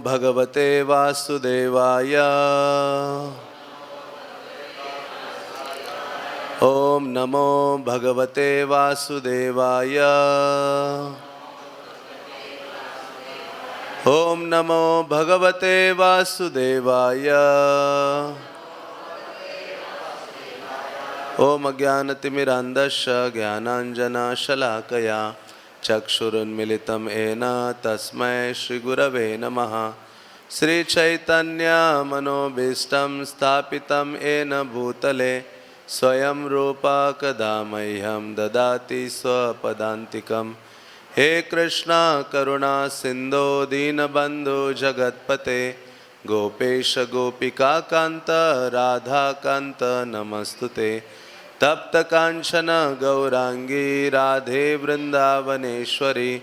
भगवते वासुदेवाय। ओम नमो भगवते वासुदेवाय। ओम नमो भगवते वासुदेवाय। ओम अज्ञानतिमिरान्धस्य ज्ञानाञ्जनशलाकया चक्षुरुन्मिलितं येन तस्मै श्रीगुरवे नमः। श्रीचैतन्यमनोभीष्टं स्थापितं येन भूतले स्वयं रूपा कदा मह्यं ददाति स्वपदान्तिकं। हे कृष्ण करुणा सिन्धो दीनबन्धो जगत्पते गोपेश गोपिका कांत राधा कांत नमस्तुते। तप्त कांचन गौरांगी राधे वृंदावनेश्वरी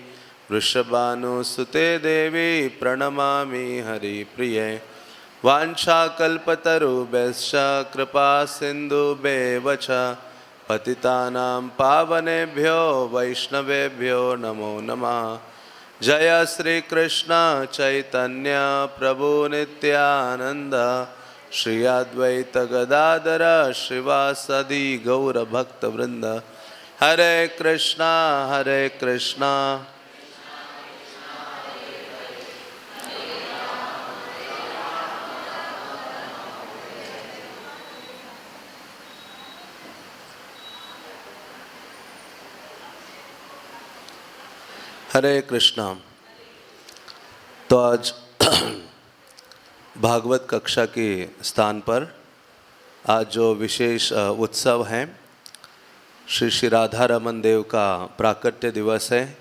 वृषभानुसुते देवी प्रणमामि हरिप्रिये। वाञ्छाकल्पतरुभ्यश्च कृपा सिन्धुभ्येव च पतितानां पावनेभ्यो वैष्णवेभ्यो नमो नमः। जय श्री कृष्ण चैतन्य प्रभु नित्यानंद श्री अद्वैत गदाधर श्रीवासदि गौर भक्त वृंद। हरे कृष्णा हरे कृष्णा। तो आज भागवत कक्षा के स्थान पर आज जो विशेष उत्सव है, श्री श्री राधा रमन देव का प्राकट्य दिवस है,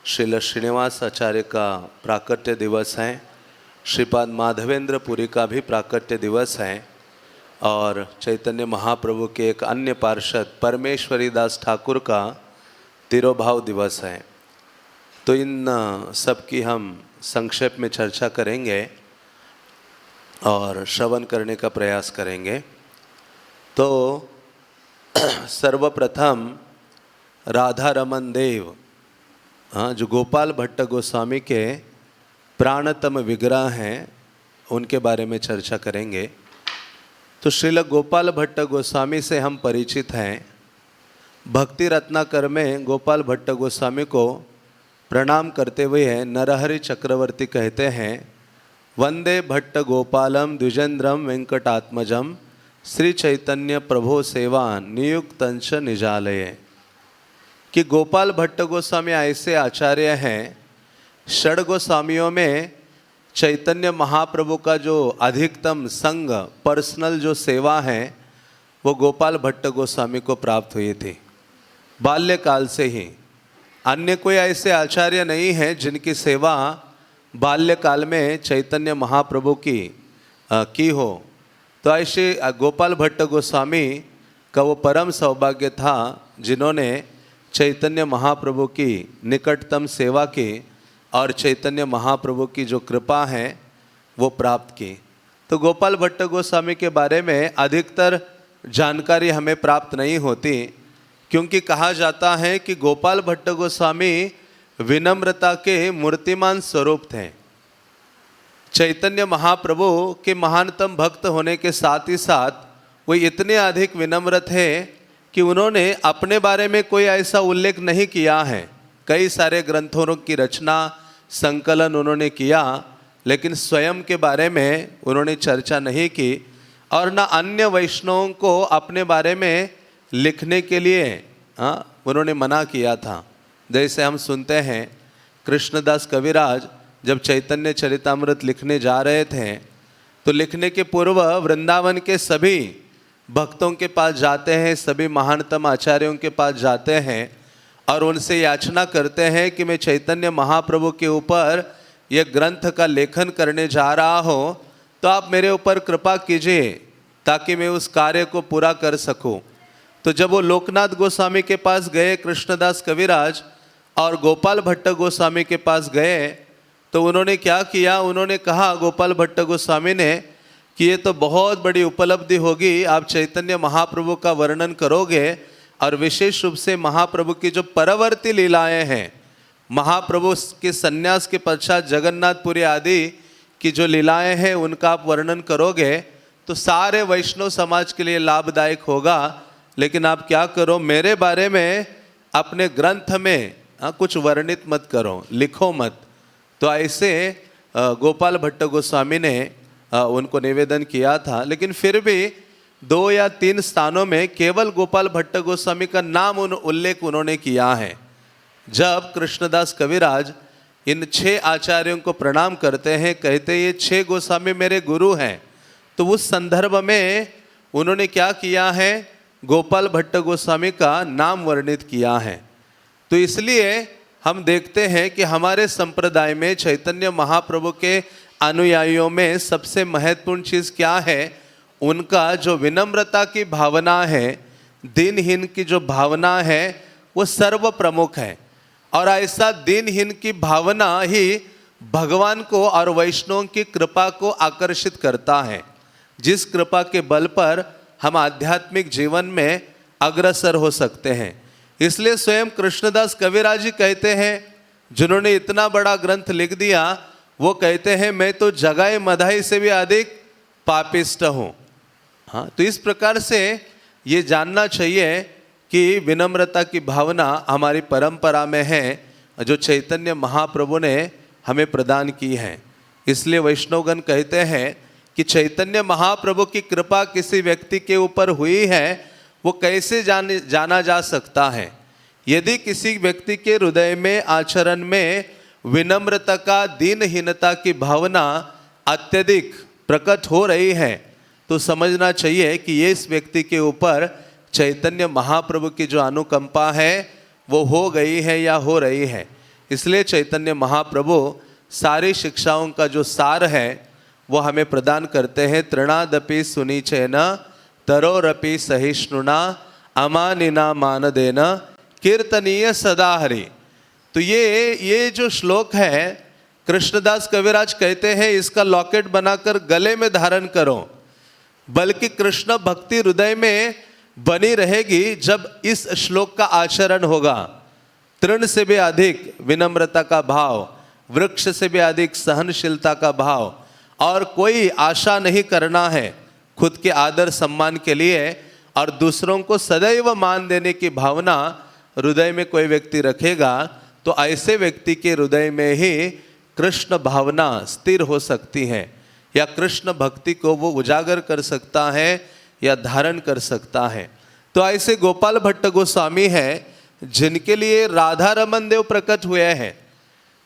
श्रील श्रीनिवास आचार्य का प्राकट्य दिवस है, श्रीपाद माधवेंद्र पुरी का भी प्राकट्य दिवस है और चैतन्य महाप्रभु के एक अन्य पार्षद परमेश्वरी दास ठाकुर का तिरोभाव दिवस है। तो इन सब की हम संक्षेप में चर्चा करेंगे और श्रवण करने का प्रयास करेंगे। तो सर्वप्रथम राधा रमन देव, जो गोपाल भट्ट गोस्वामी के प्राणतम विग्रह हैं, उनके बारे में चर्चा करेंगे। तो श्रील गोपाल भट्ट गोस्वामी से हम परिचित हैं। भक्ति रत्नाकर में गोपाल भट्ट गोस्वामी को प्रणाम करते हुए नरहरि चक्रवर्ती कहते हैं, वंदे भट्ट गोपालम द्विजेंद्रम वेंकटात्मजम श्री चैतन्य प्रभो सेवा नियुक्तंच निजालय। कि गोपाल भट्ट गोस्वामी ऐसे आचार्य हैं, षड गोस्वामियों में चैतन्य महाप्रभु का जो अधिकतम संग पर्सनल जो सेवा है वो गोपाल भट्ट गोस्वामी को प्राप्त हुई थी बाल्यकाल से ही। अन्य कोई ऐसे आचार्य नहीं हैं जिनकी सेवा बाल्यकाल में चैतन्य महाप्रभु की हो। तो ऐसे गोपाल भट्ट गोस्वामी का वो परम सौभाग्य था जिन्होंने चैतन्य महाप्रभु की निकटतम सेवा की और चैतन्य महाप्रभु की जो कृपा है वो प्राप्त की। तो गोपाल भट्ट गोस्वामी के बारे में अधिकतर जानकारी हमें प्राप्त नहीं होती, क्योंकि कहा जाता है कि गोपाल भट्ट गोस्वामी विनम्रता के मूर्तिमान स्वरूप थे। चैतन्य महाप्रभु के महानतम भक्त होने के साथ ही साथ वो इतने अधिक विनम्र थे कि उन्होंने अपने बारे में कोई ऐसा उल्लेख नहीं किया है। कई सारे ग्रंथों की रचना संकलन उन्होंने किया, लेकिन स्वयं के बारे में उन्होंने चर्चा नहीं की और न अन्य वैष्णवों को अपने बारे में लिखने के लिए उन्होंने मना किया था। जैसे हम सुनते हैं कृष्णदास कविराज जब चैतन्य चरितामृत लिखने जा रहे थे तो लिखने के पूर्व वृंदावन के सभी भक्तों के पास जाते हैं, सभी महानतम आचार्यों के पास जाते हैं और उनसे याचना करते हैं कि मैं चैतन्य महाप्रभु के ऊपर यह ग्रंथ का लेखन करने जा रहा हूँ, तो आप मेरे ऊपर कृपा कीजिए ताकि मैं उस कार्य को पूरा कर सकूँ। तो जब वो लोकनाथ गोस्वामी के पास गए कृष्णदास कविराज और गोपाल भट्ट गोस्वामी के पास गए, तो उन्होंने क्या किया, उन्होंने कहा गोपाल भट्ट गोस्वामी ने कि ये तो बहुत बड़ी उपलब्धि होगी, आप चैतन्य महाप्रभु का वर्णन करोगे और विशेष रूप से महाप्रभु की जो परवर्ती लीलाएं हैं, महाप्रभु के संन्यास के पश्चात जगन्नाथपुरी आदि की जो लीलाएं हैं उनका आप वर्णन करोगे तो सारे वैष्णव समाज के लिए लाभदायक होगा। लेकिन आप क्या करो, मेरे बारे में अपने ग्रंथ में कुछ वर्णित मत करो, लिखो मत। तो ऐसे गोपाल भट्ट गोस्वामी ने उनको निवेदन किया था। लेकिन फिर भी 2 या 3 स्थानों में केवल गोपाल भट्ट गोस्वामी का नाम उल्लेख उन्होंने किया है। जब कृष्णदास कविराज इन 6 आचार्यों को प्रणाम करते हैं, कहते ये 6 गोस्वामी मेरे गुरु हैं, तो उस संदर्भ में उन्होंने क्या किया है, गोपाल भट्ट गोस्वामी का नाम वर्णित किया है। तो इसलिए हम देखते हैं कि हमारे संप्रदाय में चैतन्य महाप्रभु के अनुयायियों में सबसे महत्वपूर्ण चीज़ क्या है, उनका जो विनम्रता की भावना है, दीनहीन की जो भावना है, वो सर्व प्रमुख है। और ऐसा दीनहीन की भावना ही भगवान को और वैष्णवों की कृपा को आकर्षित करता है, जिस कृपा के बल पर हम आध्यात्मिक जीवन में अग्रसर हो सकते हैं। इसलिए स्वयं कृष्णदास कविराज जी कहते हैं, जिन्होंने इतना बड़ा ग्रंथ लिख दिया, वो कहते हैं मैं तो जगाए मधाई से भी अधिक पापिष्ट हूँ। हाँ, तो इस प्रकार से ये जानना चाहिए कि विनम्रता की भावना हमारी परंपरा में है, जो चैतन्य महाप्रभु ने हमें प्रदान की है। इसलिए वैष्णवगण कहते हैं कि चैतन्य महाप्रभु की कृपा किसी व्यक्ति के ऊपर हुई है, वो कैसे जाना जा सकता है। यदि किसी व्यक्ति के हृदय में, आचरण में विनम्रता का, दीनहीनता की भावना अत्यधिक प्रकट हो रही है, तो समझना चाहिए कि ये इस व्यक्ति के ऊपर चैतन्य महाप्रभु की जो अनुकंपा है वो हो गई है या हो रही है। इसलिए चैतन्य महाप्रभु सारी शिक्षाओं का जो सार है वो हमें प्रदान करते हैं। तृणादपि सुनीचेन तरोरपि सहिष्णुना अमानिना मानदेन कीर्तनीय सदा हरि। तो ये जो श्लोक है, कृष्णदास कविराज कहते हैं इसका लॉकेट बनाकर गले में धारण करो, बल्कि कृष्ण भक्ति हृदय में बनी रहेगी जब इस श्लोक का आचरण होगा। तृण से भी अधिक विनम्रता का भाव, वृक्ष से भी अधिक सहनशीलता का भाव, और कोई आशा नहीं करना है खुद के आदर सम्मान के लिए, और दूसरों को सदैव मान देने की भावना हृदय में कोई व्यक्ति रखेगा, तो ऐसे व्यक्ति के हृदय में ही कृष्ण भावना स्थिर हो सकती है, या कृष्ण भक्ति को वो उजागर कर सकता है या धारण कर सकता है। तो ऐसे गोपाल भट्ट गोस्वामी हैं जिनके लिए राधा रमन देव प्रकट हुए हैं।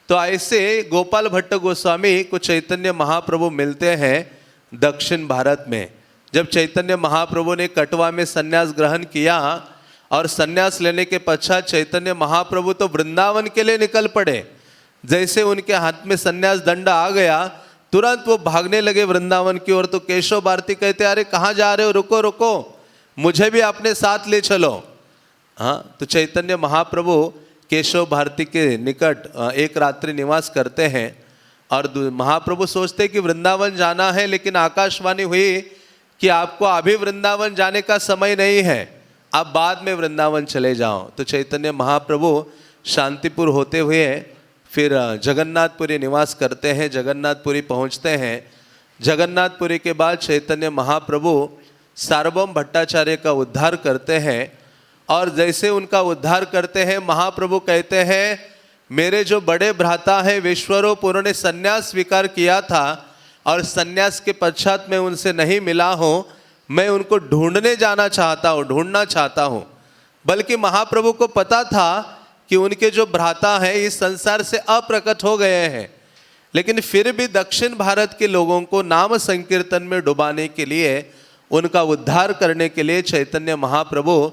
तो ऐसे गोपाल भट्ट गोस्वामी को चैतन्य महाप्रभु मिलते हैं दक्षिण भारत में। जब चैतन्य महाप्रभु ने कटवा में संन्यास ग्रहण किया और संन्यास लेने के पश्चात चैतन्य महाप्रभु तो वृंदावन के लिए निकल पड़े। जैसे उनके हाथ में संन्यास दंड आ गया, तुरंत वो भागने लगे वृंदावन की ओर। तो केशव भारती कहते, अरे कहाँ जा रहे हो, रुको रुको, मुझे भी अपने साथ ले चलो। हाँ, तो चैतन्य महाप्रभु केशव भारती के निकट एक रात्रि निवास करते हैं, और महाप्रभु सोचते कि वृंदावन जाना है, लेकिन आकाशवाणी हुई कि आपको अभी वृंदावन जाने का समय नहीं है, आप बाद में वृंदावन चले जाओ। तो चैतन्य महाप्रभु शांतिपुर होते हुए फिर जगन्नाथपुरी निवास करते हैं, जगन्नाथपुरी पहुंचते हैं। जगन्नाथपुरी के बाद चैतन्य महाप्रभु सार्वभौम भट्टाचार्य का उद्धार करते हैं, और जैसे उनका उद्धार करते हैं, महाप्रभु कहते हैं मेरे जो बड़े भ्राता हैं विश्वरूप, उन्होंने संन्यास स्वीकार किया था, और संन्यास के पश्चात मैं उनसे नहीं मिला हूँ, मैं उनको ढूंढने जाना चाहता हूँ, ढूंढना चाहता हूँ। बल्कि महाप्रभु को पता था कि उनके जो भ्राता हैं इस संसार से अप्रकट हो गए हैं, लेकिन फिर भी दक्षिण भारत के लोगों को नाम संकीर्तन में डुबाने के लिए, उनका उद्धार करने के लिए चैतन्य महाप्रभु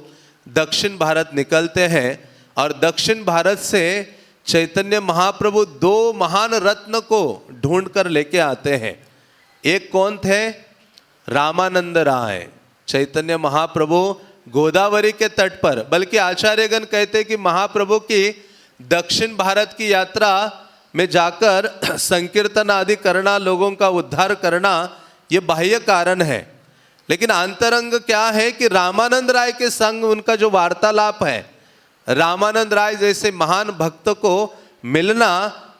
दक्षिण भारत निकलते हैं। और दक्षिण भारत से चैतन्य महाप्रभु 2 महान रत्न को ढूंढ कर लेके आते हैं। एक कौन थे? रामानंद राय। चैतन्य महाप्रभु गोदावरी के तट पर, बल्कि आचार्यगण कहते कि महाप्रभु की दक्षिण भारत की यात्रा में जाकर संकीर्तन आदि करना, लोगों का उद्धार करना, ये बाह्य कारण है। लेकिन अंतरंग क्या है कि रामानंद राय के संग उनका जो वार्तालाप है, रामानंद राय जैसे महान भक्त को मिलना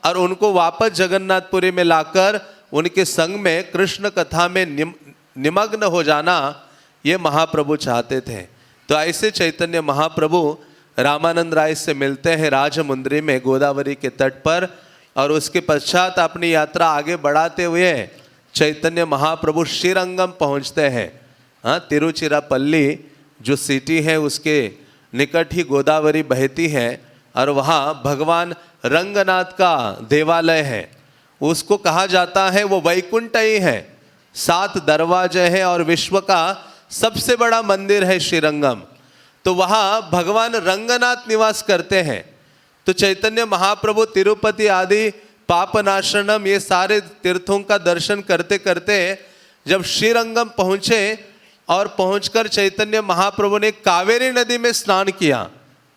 और उनको वापस जगन्नाथपुरी में लाकर उनके संग में कृष्ण कथा में निमग्न हो जाना ये महाप्रभु चाहते थे। तो ऐसे चैतन्य महाप्रभु रामानंद राय से मिलते हैं राजमुंद्री में गोदावरी के तट पर, और उसके पश्चात अपनी यात्रा आगे बढ़ाते हुए चैतन्य महाप्रभु श्रीरंगम पहुंचते हैं। हाँ, तिरुचिरापल्ली जो सिटी है उसके निकट ही गोदावरी बहती है, और वहाँ भगवान रंगनाथ का देवालय है। उसको कहा जाता है वो वैकुंठ ही है, 7 दरवाजे हैं और विश्व का सबसे बड़ा मंदिर है श्रीरंगम। तो वहाँ भगवान रंगनाथ निवास करते हैं। तो चैतन्य महाप्रभु तिरुपति आदि पापनाशनम ये सारे तीर्थों का दर्शन करते करते जब श्रीरंगम पहुँचे और पहुंचकर चैतन्य महाप्रभु ने कावेरी नदी में स्नान किया।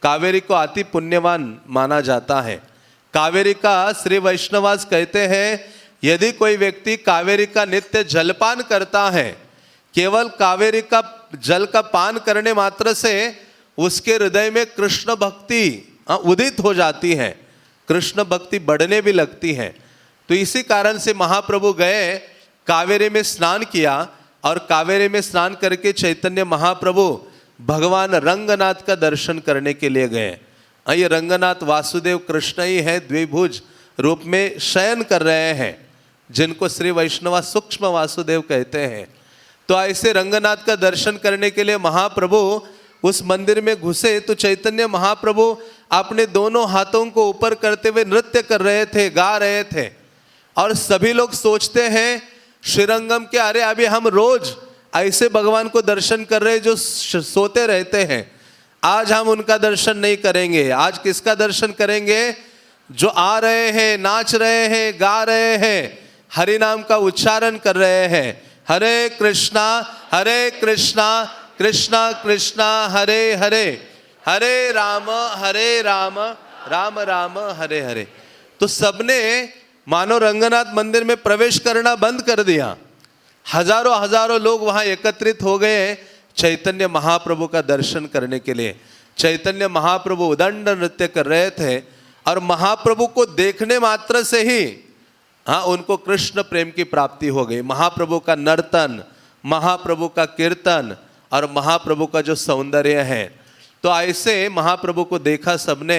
कावेरी को अति पुण्यवान माना जाता है। कावेरी का श्री वैष्णवास कहते हैं यदि कोई व्यक्ति कावेरी का नित्य जलपान करता है, केवल कावेरी का जल का पान करने मात्र से उसके हृदय में कृष्ण भक्ति उदित हो जाती है, कृष्ण भक्ति बढ़ने भी लगती है। तो इसी कारण से महाप्रभु गए, कावेरी में स्नान किया, और कावेरी में स्नान करके चैतन्य महाप्रभु भगवान रंगनाथ का दर्शन करने के लिए गए। ये रंगनाथ वासुदेव कृष्ण ही है, द्विभुज रूप में शयन कर रहे हैं, जिनको श्री वैष्णवा सूक्ष्म वासुदेव कहते हैं। तो ऐसे रंगनाथ का दर्शन करने के लिए महाप्रभु उस मंदिर में घुसे तो चैतन्य महाप्रभु अपने दोनों हाथों को ऊपर करते हुए नृत्य कर रहे थे, गा रहे थे। और सभी लोग सोचते हैं श्रीरंगम के, अरे अभी हम रोज ऐसे भगवान को दर्शन कर रहे जो सोते रहते हैं, आज हम उनका दर्शन नहीं करेंगे। आज किसका दर्शन करेंगे? जो आ रहे हैं, नाच रहे हैं, गा रहे हैं, हरि नाम का उच्चारण कर रहे हैं, हरे कृष्णा कृष्णा कृष्णा हरे हरे, हरे राम राम राम हरे हरे। तो सबने मानो रंगनाथ मंदिर में प्रवेश करना बंद कर दिया। हजारों हजारों लोग वहां एकत्रित हो गए चैतन्य महाप्रभु का दर्शन करने के लिए। चैतन्य महाप्रभु उदंड नृत्य कर रहे थे, और महाप्रभु को देखने मात्र से ही उनको कृष्ण प्रेम की प्राप्ति हो गई। महाप्रभु का नर्तन, महाप्रभु का कीर्तन और महाप्रभु का जो सौंदर्य है, तो ऐसे महाप्रभु को देखा सबने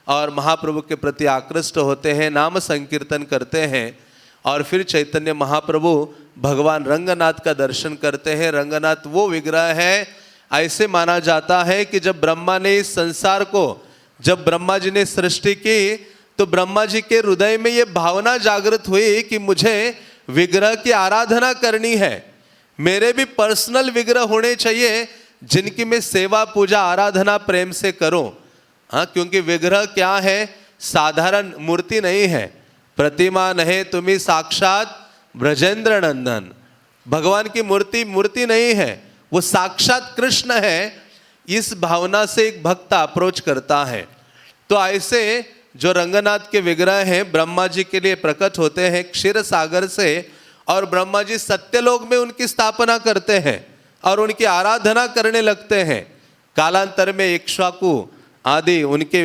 और महाप्रभु के प्रति आकृष्ट होते हैं, नाम संकीर्तन करते हैं, और फिर चैतन्य महाप्रभु भगवान रंगनाथ का दर्शन करते हैं। रंगनाथ वो विग्रह है, ऐसे माना जाता है कि जब ब्रह्मा ने इस संसार को, जब ब्रह्मा जी ने सृष्टि की, तो ब्रह्मा जी के हृदय में ये भावना जागृत हुई कि मुझे विग्रह की आराधना करनी है, मेरे भी पर्सनल विग्रह होने चाहिए जिनकी मैं सेवा पूजा आराधना प्रेम से करूं। क्योंकि विग्रह क्या है? साधारण मूर्ति नहीं है, प्रतिमा नहीं, तुम्हें साक्षात ब्रजेंद्र नंदन, भगवान की मूर्ति नहीं है, वो साक्षात कृष्ण है। इस भावना से एक भक्त अप्रोच करता है। तो ऐसे जो रंगनाथ के विग्रह हैं ब्रह्मा जी के लिए प्रकट होते हैं क्षीर सागर से, और ब्रह्मा जी सत्यलोक में उनकी स्थापना करते हैं और उनकी आराधना करने लगते हैं। कालांतर में इक्ष्वाकु आदि उनके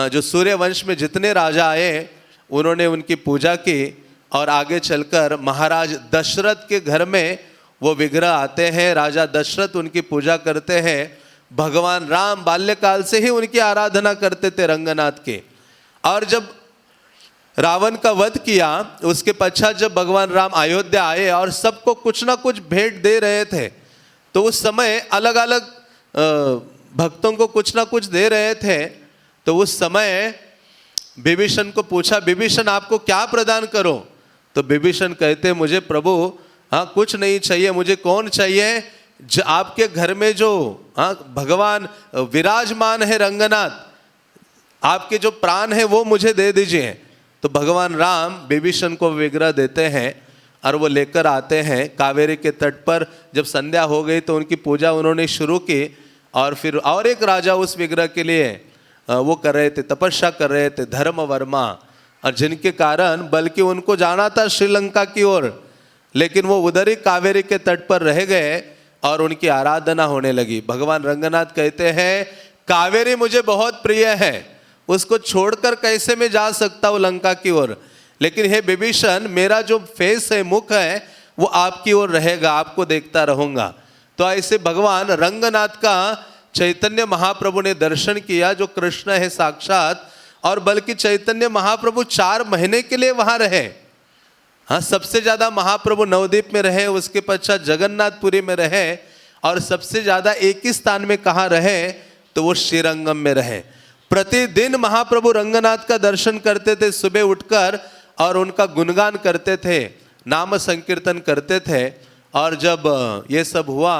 जो सूर्य वंश में जितने राजा आए उन्होंने उनकी पूजा की, और आगे चलकर महाराज दशरथ के घर में वो विग्रह आते हैं, राजा दशरथ उनकी पूजा करते हैं। भगवान राम बाल्यकाल से ही उनकी आराधना करते थे रंगनाथ के। और जब रावण का वध किया उसके पश्चात जब भगवान राम अयोध्या आए और सबको कुछ ना कुछ भेंट दे रहे थे, तो उस समय अलग अलग भक्तों को कुछ ना कुछ दे रहे थे। तो उस समय विभीषण को पूछा, विभीषण आपको क्या प्रदान करो? तो विभीषण कहते, मुझे प्रभु कुछ नहीं चाहिए, मुझे कौन चाहिए? आपके घर में जो भगवान विराजमान है रंगनाथ, आपके जो प्राण है वो मुझे दे दीजिए। तो भगवान राम विभीषण को विग्रह देते हैं और वो लेकर आते हैं कावेरी के तट पर। जब संध्या हो गई तो उनकी पूजा उन्होंने शुरू की, और फिर और एक राजा उस विग्रह के लिए वो कर रहे थे, तपस्या कर रहे थे, धर्मवर्मा, और जिनके कारण बल्कि उनको जाना था श्रीलंका की ओर, लेकिन वो उधर ही कावेरी के तट पर रह गए और उनकी आराधना होने लगी। भगवान रंगनाथ कहते हैं, कावेरी मुझे बहुत प्रिय है, उसको छोड़कर कैसे मैं जा सकता हूँ लंका की ओर, लेकिन हे विभीषण, मेरा जो फेस है, मुख है, वो आपकी ओर रहेगा, आपको देखता रहूंगा। तो ऐसे भगवान रंगनाथ का चैतन्य महाप्रभु ने दर्शन किया, जो कृष्ण है साक्षात। और बल्कि चैतन्य महाप्रभु 4 महीने के लिए वहां रहे। हाँ, सबसे ज्यादा महाप्रभु नवद्वीप में रहे, उसके पश्चात जगन्नाथपुरी में रहे, और सबसे ज्यादा एक ही स्थान में कहाँ रहे, तो वो श्रीरंगम में रहे। प्रतिदिन महाप्रभु रंगनाथ का दर्शन करते थे सुबह उठकर, और उनका गुणगान करते थे, नाम संकीर्तन करते थे। और जब ये सब हुआ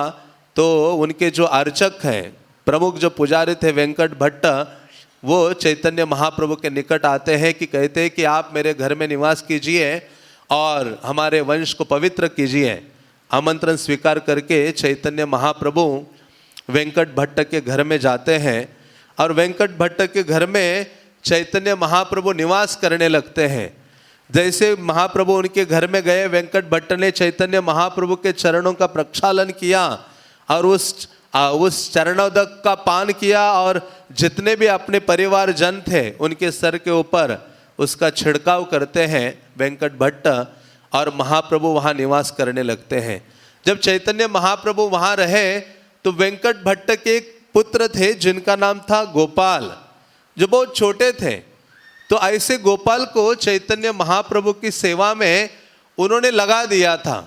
तो उनके जो अर्चक हैं, प्रमुख जो पुजारी थे वेंकट भट्ट, वो चैतन्य महाप्रभु के निकट आते हैं कि कहते हैं कि आप मेरे घर में निवास कीजिए और हमारे वंश को पवित्र कीजिए। आमंत्रण स्वीकार करके चैतन्य महाप्रभु वेंकट भट्ट के घर में जाते हैं, और वेंकट भट्ट के घर में चैतन्य महाप्रभु निवास करने लगते हैं। जैसे महाप्रभु उनके घर में गए, वेंकट भट्ट ने चैतन्य महाप्रभु के चरणों का प्रक्षालन किया और उस चरणोदक का पान किया, और जितने भी अपने परिवार जन थे उनके सर के ऊपर उसका छिड़काव करते हैं वेंकट भट्ट, और महाप्रभु वहाँ निवास करने लगते हैं। जब चैतन्य महाप्रभु वहाँ रहे तो वेंकट भट्ट के एक पुत्र थे जिनका नाम था गोपाल, जो बहुत छोटे थे। तो ऐसे गोपाल को चैतन्य महाप्रभु की सेवा में उन्होंने लगा दिया था।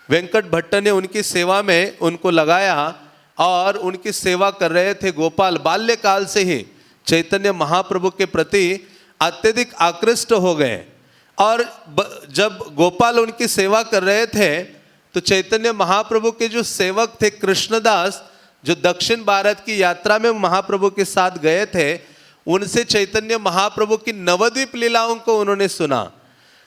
वेंकट भट्ट ने उनकी सेवा में उनको लगाया और उनकी सेवा कर रहे थे। गोपाल बाल्यकाल से ही चैतन्य महाप्रभु के प्रति अत्यधिक आकृष्ट हो गए, और जब गोपाल उनकी सेवा कर रहे थे तो चैतन्य महाप्रभु के जो सेवक थे कृष्णदास, जो दक्षिण भारत की यात्रा में महाप्रभु के साथ गए थे, उनसे चैतन्य महाप्रभु की नवद्वीप लीलाओं को उन्होंने सुना।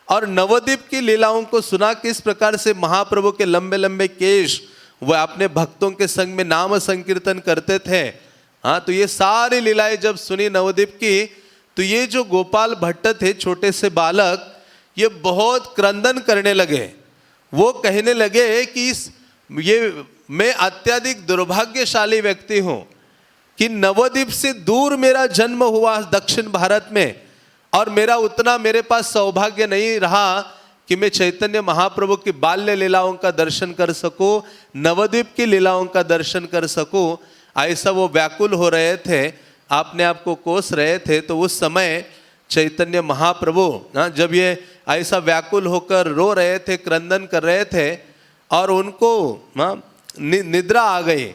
और नवद्वीप की लीलाओं को सुना, किस प्रकार से महाप्रभु के लंबे लंबे केश, वह अपने भक्तों के संग में नाम संकीर्तन करते थे। हाँ, तो ये सारी लीलाएं जब सुनी नवद्वीप की, तो ये जो गोपाल भट्ट थे, छोटे से बालक, ये बहुत क्रंदन करने लगे। वो कहने लगे कि ये मैं अत्यधिक दुर्भाग्यशाली व्यक्ति हूँ कि नवद्वीप से दूर मेरा जन्म हुआ दक्षिण भारत में, और मेरे पास सौभाग्य नहीं रहा कि मैं चैतन्य महाप्रभु की बाल्य लीलाओं का दर्शन कर सकूं, नवद्वीप की लीलाओं का दर्शन कर सकूं। ऐसा वो व्याकुल हो रहे थे, अपने आप को कोस रहे थे। तो उस समय चैतन्य महाप्रभु जब ये ऐसा व्याकुल होकर रो रहे थे, क्रंदन कर रहे थे, और उनको निद्रा आ गई।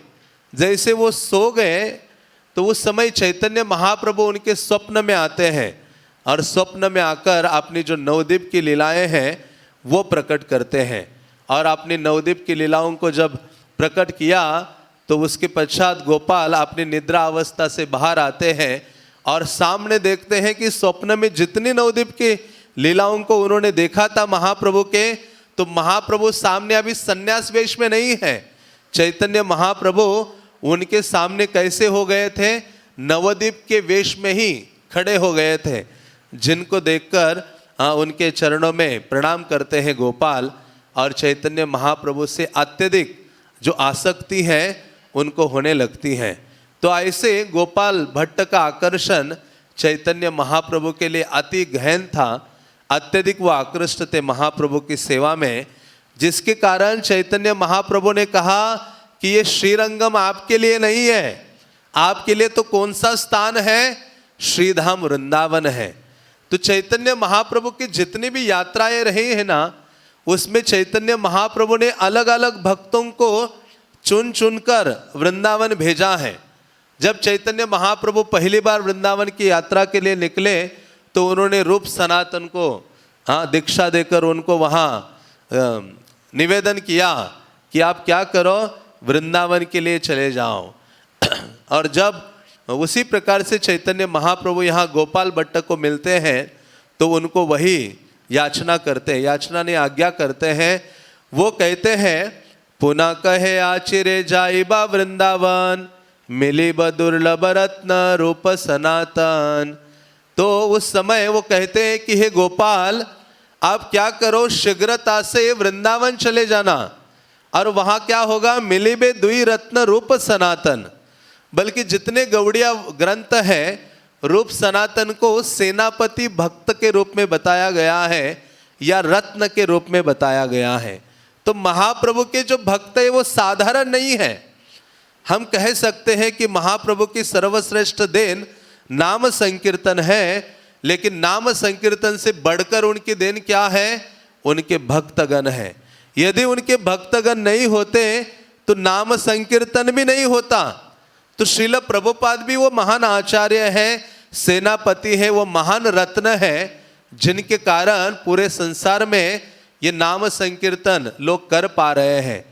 जैसे वो सो गए तो उस समय चैतन्य महाप्रभु उनके स्वप्न में आते हैं, और स्वप्न में आकर अपनी जो नवद्वीप की लीलाएं हैं वो प्रकट करते हैं। और अपनी नवद्वीप की लीलाओं को जब प्रकट किया तो उसके पश्चात गोपाल अपनी निद्रा अवस्था से बाहर आते हैं, और सामने देखते हैं कि स्वप्न में जितनी नवद्वीप की लीलाओं को उन्होंने देखा था महाप्रभु के, तो महाप्रभु सामने अभी संन्यास वेश में नहीं है। चैतन्य महाप्रभु उनके सामने कैसे हो गए थे? नवद्वीप के वेश में ही खड़े हो गए थे, जिनको देखकर उनके चरणों में प्रणाम करते हैं गोपाल, और चैतन्य महाप्रभु से अत्यधिक जो आसक्ति है उनको होने लगती है। तो ऐसे गोपाल भट्ट का आकर्षण चैतन्य महाप्रभु के लिए अति गहन था, अत्यधिक वो आकृष्ट थे महाप्रभु की सेवा में, जिसके कारण चैतन्य महाप्रभु ने कहा कि ये श्रीरंगम आपके लिए नहीं है, आपके लिए तो कौन सा स्थान है? श्रीधाम वृंदावन है। तो चैतन्य महाप्रभु की जितनी भी यात्राएं रही है ना, उसमें चैतन्य महाप्रभु ने अलग अलग भक्तों को चुन चुनकर वृंदावन भेजा है। जब चैतन्य महाप्रभु पहली बार वृंदावन की यात्रा के लिए निकले तो उन्होंने रूप सनातन को दीक्षा देकर उनको वहाँ निवेदन किया कि आप क्या करो, वृंदावन के लिए चले जाओ। और जब उसी प्रकार से चैतन्य महाप्रभु यहाँ गोपाल भट्ट को मिलते हैं तो उनको वही याचना करते हैं, याचना ने आज्ञा करते हैं। वो कहते हैं, पुनः कहे आचिरे जाइबा वृंदावन, मिली ब दुर्लभ रत्न रूप सनातन। तो उस समय वो कहते हैं कि हे गोपाल, आप क्या करो, शीघ्रता से वृंदावन चले जाना, और वहाँ क्या होगा? मिली बे दुई रत्न रूप सनातन। बल्कि जितने गौड़िया ग्रंथ हैं, रूप सनातन को सेनापति भक्त के रूप में बताया गया है या रत्न के रूप में बताया गया है। तो महाप्रभु के जो भक्त है वो साधारण नहीं है। हम कह सकते हैं कि महाप्रभु की सर्वश्रेष्ठ देन नाम संकीर्तन है, लेकिन नाम संकीर्तन से बढ़कर उनकी देन क्या है? उनके भक्तगण है। यदि उनके भक्तगण नहीं होते तो नाम संकीर्तन भी नहीं होता। तो श्रील प्रभुपाद भी वो महान आचार्य है, सेनापति है, वो महान रत्न है, जिनके कारण पूरे संसार में ये नाम संकीर्तन लोग कर पा रहे हैं।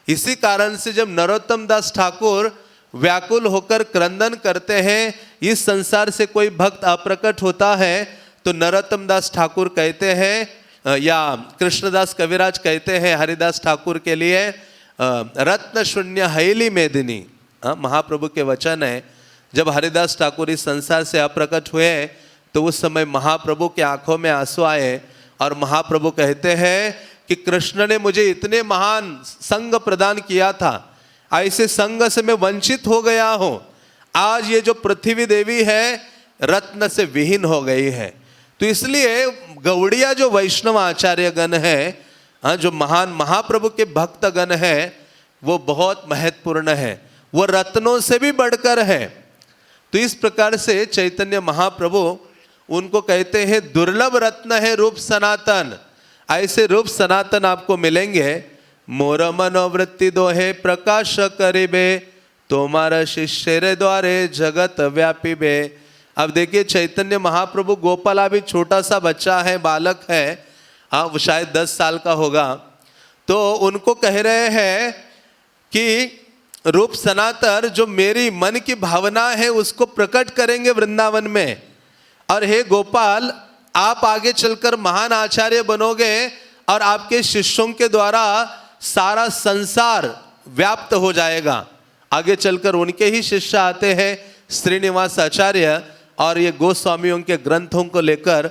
इसी कारण से जब नरोत्तम दास ठाकुर व्याकुल होकर क्रंदन करते हैं, इस संसार से कोई भक्त अप्रकट होता है, तो नरोत्तम दास ठाकुर कहते हैं या कृष्णदास कविराज कहते हैं हरिदास ठाकुर के लिए, रत्न शून्य हैली मेदिनी। महाप्रभु के वचन है। जब हरिदास ठाकुर इस संसार से अप्रकट हुए तो उस समय महाप्रभु के आंखों में आंसू आए और महाप्रभु कहते हैं कि कृष्ण ने मुझे इतने महान संग प्रदान किया था, ऐसे संग से मैं वंचित हो गया हूं। आज ये जो पृथ्वी देवी है रत्न से विहीन हो गई है। तो इसलिए गौड़िया जो वैष्णव आचार्य गण है, जो महान महाप्रभु के भक्त गण है, वो बहुत महत्वपूर्ण है, वो रत्नों से भी बढ़कर है। तो इस प्रकार से चैतन्य महाप्रभु उनको कहते हैं दुर्लभ रत्न है रूप सनातन। ऐसे रूप सनातन आपको मिलेंगे। मोर मनोवृत्ति दोहे प्रकाश करिबे, तुम्हारा शिष्य रे द्वारे जगत व्यापी बे। अब देखिए चैतन्य महाप्रभु गोपाल अभी छोटा सा बच्चा है, बालक है, वो शायद 10 साल का होगा। तो उनको कह रहे हैं कि रूप सनातन जो मेरी मन की भावना है उसको प्रकट करेंगे वृंदावन में। और हे गोपाल, आप आगे चलकर महान आचार्य बनोगे और आपके शिष्यों के द्वारा सारा संसार व्याप्त हो जाएगा। आगे चलकर उनके ही शिष्य आते हैं श्रीनिवास आचार्य, और ये गोस्वामियों के ग्रंथों को लेकर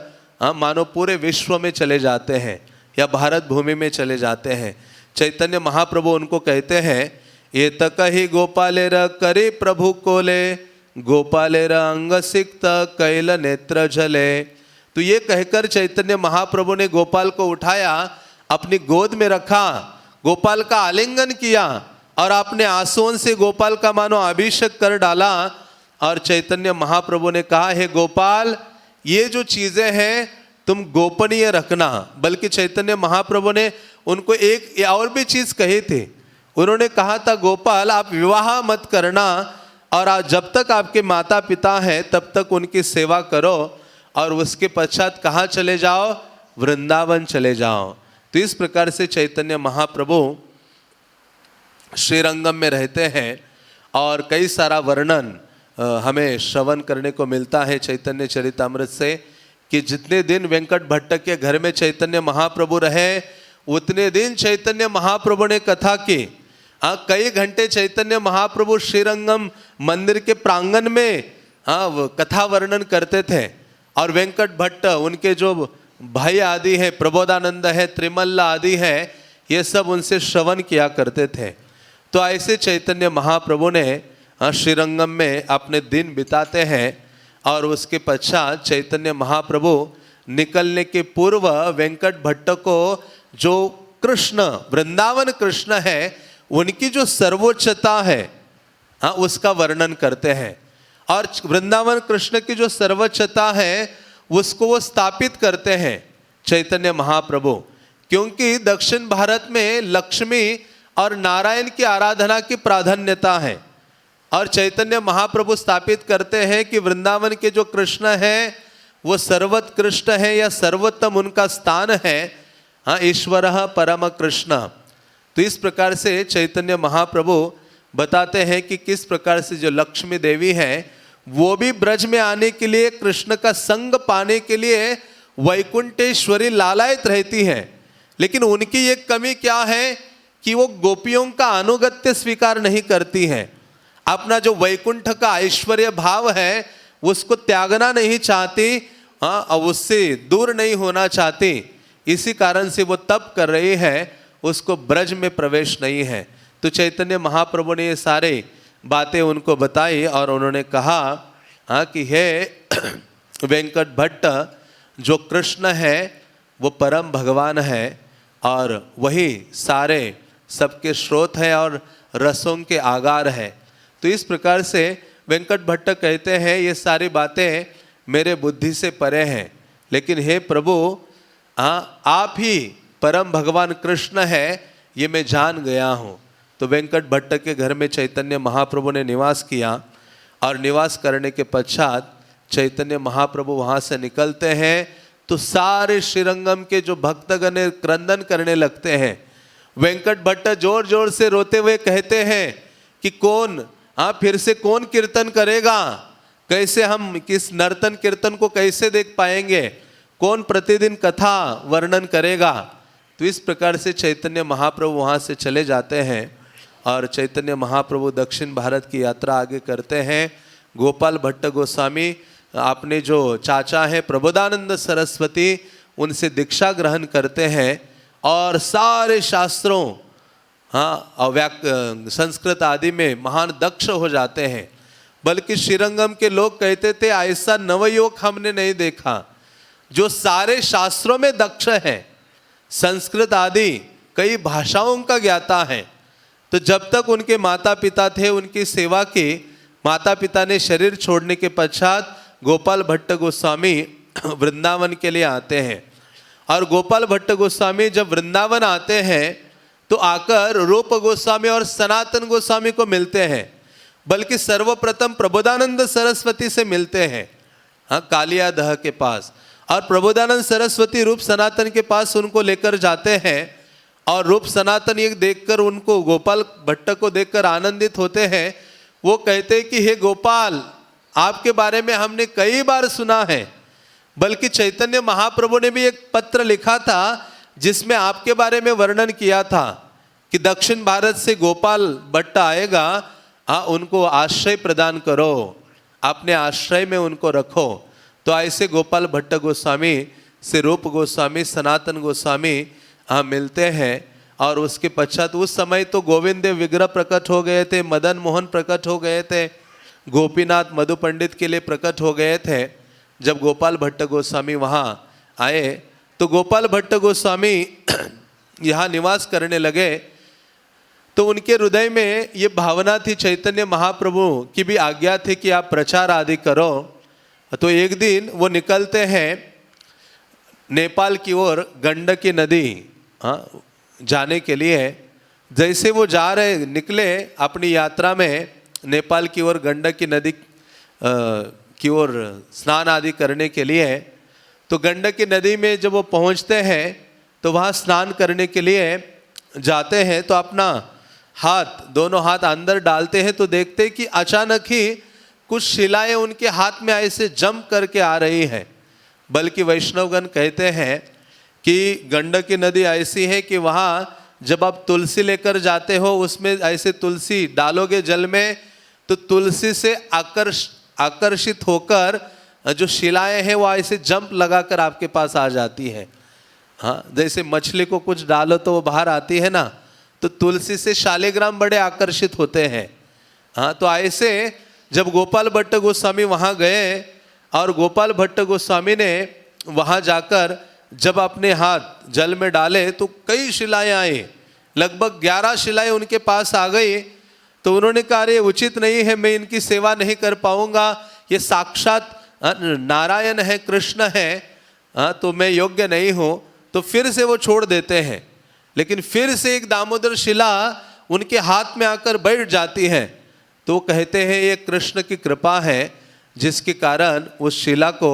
मानो पूरे विश्व में चले जाते हैं या भारत भूमि में चले जाते हैं। चैतन्य महाप्रभु उनको कहते हैं ये तक ही गोपालेर करे प्रभु कोले, गोपालेर अंग सिक्त कैल नेत्र झले। तो ये कहकर चैतन्य महाप्रभु ने गोपाल को उठाया, अपनी गोद में रखा, गोपाल का आलिंगन किया और अपने आंसुओं से गोपाल का मानो अभिषेक कर डाला। और चैतन्य महाप्रभु ने कहा हे गोपाल, ये जो चीजें हैं तुम गोपनीय रखना। बल्कि चैतन्य महाप्रभु ने उनको एक और भी चीज कही थी। उन्होंने कहा था गोपाल आप विवाह मत करना, और आज जब तक आपके माता पिता हैं तब तक उनकी सेवा करो, और उसके पश्चात कहाँ चले जाओ? वृंदावन चले जाओ। तो इस प्रकार से चैतन्य महाप्रभु श्रीरंगम में रहते हैं और कई सारा वर्णन हमें श्रवण करने को मिलता है चैतन्य चरितामृत से कि जितने दिन वेंकट भट्ट के घर में चैतन्य महाप्रभु रहे उतने दिन चैतन्य महाप्रभु ने कथा की। कई घंटे चैतन्य महाप्रभु श्रीरंगम मंदिर के प्रांगण में कथा वर्णन करते थे, और वेंकट भट्ट उनके जो भाई आदि है, प्रबोधानंद है, त्रिमल्ला आदि है, ये सब उनसे श्रवण किया करते थे। तो ऐसे चैतन्य महाप्रभु ने श्रीरंगम में अपने दिन बिताते हैं, और उसके पश्चात चैतन्य महाप्रभु निकलने के पूर्व वेंकट भट्ट को जो कृष्ण वृंदावन कृष्ण है उनकी जो सर्वोच्चता है उसका वर्णन करते हैं। और वृंदावन कृष्ण की जो सर्वोच्चता है उसको वो स्थापित करते हैं चैतन्य महाप्रभु, क्योंकि दक्षिण भारत में लक्ष्मी और नारायण की आराधना की प्राधान्यता है। और चैतन्य महाप्रभु स्थापित करते हैं कि वृंदावन के जो कृष्ण है वो सर्वोत्कृष्ट है या सर्वोत्तम उनका स्थान है, ईश्वर परम कृष्ण। तो इस प्रकार से चैतन्य महाप्रभु बताते हैं कि किस प्रकार से जो लक्ष्मी देवी है वो भी ब्रज में आने के लिए, कृष्ण का संग पाने के लिए वैकुंठेश्वरी लालायित रहती है। लेकिन उनकी एक कमी क्या है कि वो गोपियों का अनुगत्य स्वीकार नहीं करती हैं। अपना जो वैकुंठ का ऐश्वर्य भाव है उसको त्यागना नहीं चाहती, और उससे दूर नहीं होना चाहती। इसी कारण से वो तप कर रही है, उसको ब्रज में प्रवेश नहीं है। तो चैतन्य महाप्रभु ने ये सारे बातें उनको बताई और उन्होंने कहा कि हे वेंकट भट्ट जो कृष्ण है वो परम भगवान है और वही सारे सबके स्रोत है और रसों के आगार है। तो इस प्रकार से वेंकट भट्ट कहते हैं ये सारी बातें मेरे बुद्धि से परे हैं, लेकिन हे प्रभु आप ही परम भगवान कृष्ण है ये मैं जान गया हूँ। तो वेंकट भट्ट के घर में चैतन्य महाप्रभु ने निवास किया और निवास करने के पश्चात चैतन्य महाप्रभु वहाँ से निकलते हैं तो सारे श्रीरंगम के जो भक्तगण क्रंदन करने लगते हैं। वेंकट भट्ट जोर जोर से रोते हुए कहते हैं कि कौन फिर से कौन कीर्तन करेगा, कैसे हम किस नर्तन कीर्तन को कैसे देख पाएंगे, कौन प्रतिदिन कथा वर्णन करेगा। तो इस प्रकार से चैतन्य महाप्रभु वहाँ से चले जाते हैं और चैतन्य महाप्रभु दक्षिण भारत की यात्रा आगे करते हैं। गोपाल भट्ट गोस्वामी अपने जो चाचा हैं प्रबोधानंद सरस्वती उनसे दीक्षा ग्रहण करते हैं और सारे शास्त्रों संस्कृत आदि में महान दक्ष हो जाते हैं। बल्कि श्रीरंगम के लोग कहते थे ऐसा नवयुवक हमने नहीं देखा जो सारे शास्त्रों में दक्ष है, संस्कृत आदि कई भाषाओं का ज्ञाता है। तो जब तक उनके माता पिता थे उनकी सेवा की, माता पिता ने शरीर छोड़ने के पश्चात गोपाल भट्ट गोस्वामी वृंदावन के लिए आते हैं। और गोपाल भट्ट गोस्वामी जब वृंदावन आते हैं तो आकर रूप गोस्वामी और सनातन गोस्वामी को मिलते हैं, बल्कि सर्वप्रथम प्रबोधानंद सरस्वती से मिलते हैं कालिया दह के पास। और प्रबोधानंद सरस्वती रूप सनातन के पास उनको लेकर जाते हैं और रूप सनातन ये देखकर उनको गोपाल भट्ट को देखकर आनंदित होते हैं। वो कहते हैं कि हे गोपाल आपके बारे में हमने कई बार सुना है, बल्कि चैतन्य महाप्रभु ने भी एक पत्र लिखा था जिसमें आपके बारे में वर्णन किया था कि दक्षिण भारत से गोपाल भट्ट आएगा, उनको आश्रय प्रदान करो, अपने आश्रय में उनको रखो। तो ऐसे गोपाल भट्ट गोस्वामी से रूप गोस्वामी सनातन गोस्वामी मिलते हैं। और उसके पश्चात उस समय तो गोविंद देव विग्रह प्रकट हो गए थे, मदन मोहन प्रकट हो गए थे, गोपीनाथ मधु पंडित के लिए प्रकट हो गए थे। जब गोपाल भट्ट गोस्वामी वहाँ आए तो गोपाल भट्ट गोस्वामी यहाँ निवास करने लगे तो उनके हृदय में ये भावना थी, चैतन्य महाप्रभु की भी आज्ञा थी कि आप प्रचार आदि करो। तो एक दिन वो निकलते हैं नेपाल की ओर गंडकी नदी जाने के लिए। जैसे वो जा रहे निकले अपनी यात्रा में नेपाल की ओर गंडकी नदी की ओर स्नान आदि करने के लिए, तो गंडकी नदी में जब वो पहुंचते हैं तो वहाँ स्नान करने के लिए जाते हैं तो अपना दोनों हाथ अंदर डालते हैं तो देखते हैं कि अचानक ही कुछ शिलाएं उनके हाथ में ऐसे जम करके आ रही हैं। बल्कि वैष्णवगण कहते हैं कि गंडकी नदी ऐसी है कि वहाँ जब आप तुलसी लेकर जाते हो उसमें ऐसे तुलसी डालोगे जल में तो तुलसी से आकर्षित होकर जो शिलाएं हैं वो ऐसे जंप लगाकर आपके पास आ जाती है। जैसे मछली को कुछ डालो तो वो बाहर आती है ना, तो तुलसी से शालिग्राम बड़े आकर्षित होते हैं। तो ऐसे जब गोपाल भट्ट गोस्वामी वहाँ गए और गोपाल भट्ट गोस्वामी ने वहाँ जाकर जब अपने हाथ जल में डाले तो कई शिलाएं आई, लगभग 11 शिलाएं उनके पास आ गई। तो उन्होंने कहा अरे उचित नहीं है, मैं इनकी सेवा नहीं कर पाऊंगा, ये साक्षात नारायण है, कृष्ण है, तो मैं योग्य नहीं हूँ। तो फिर से वो छोड़ देते हैं, लेकिन फिर से एक दामोदर शिला उनके हाथ में आकर बैठ जाती है। तो कहते हैं ये कृष्ण की कृपा है जिसके कारण उस शिला को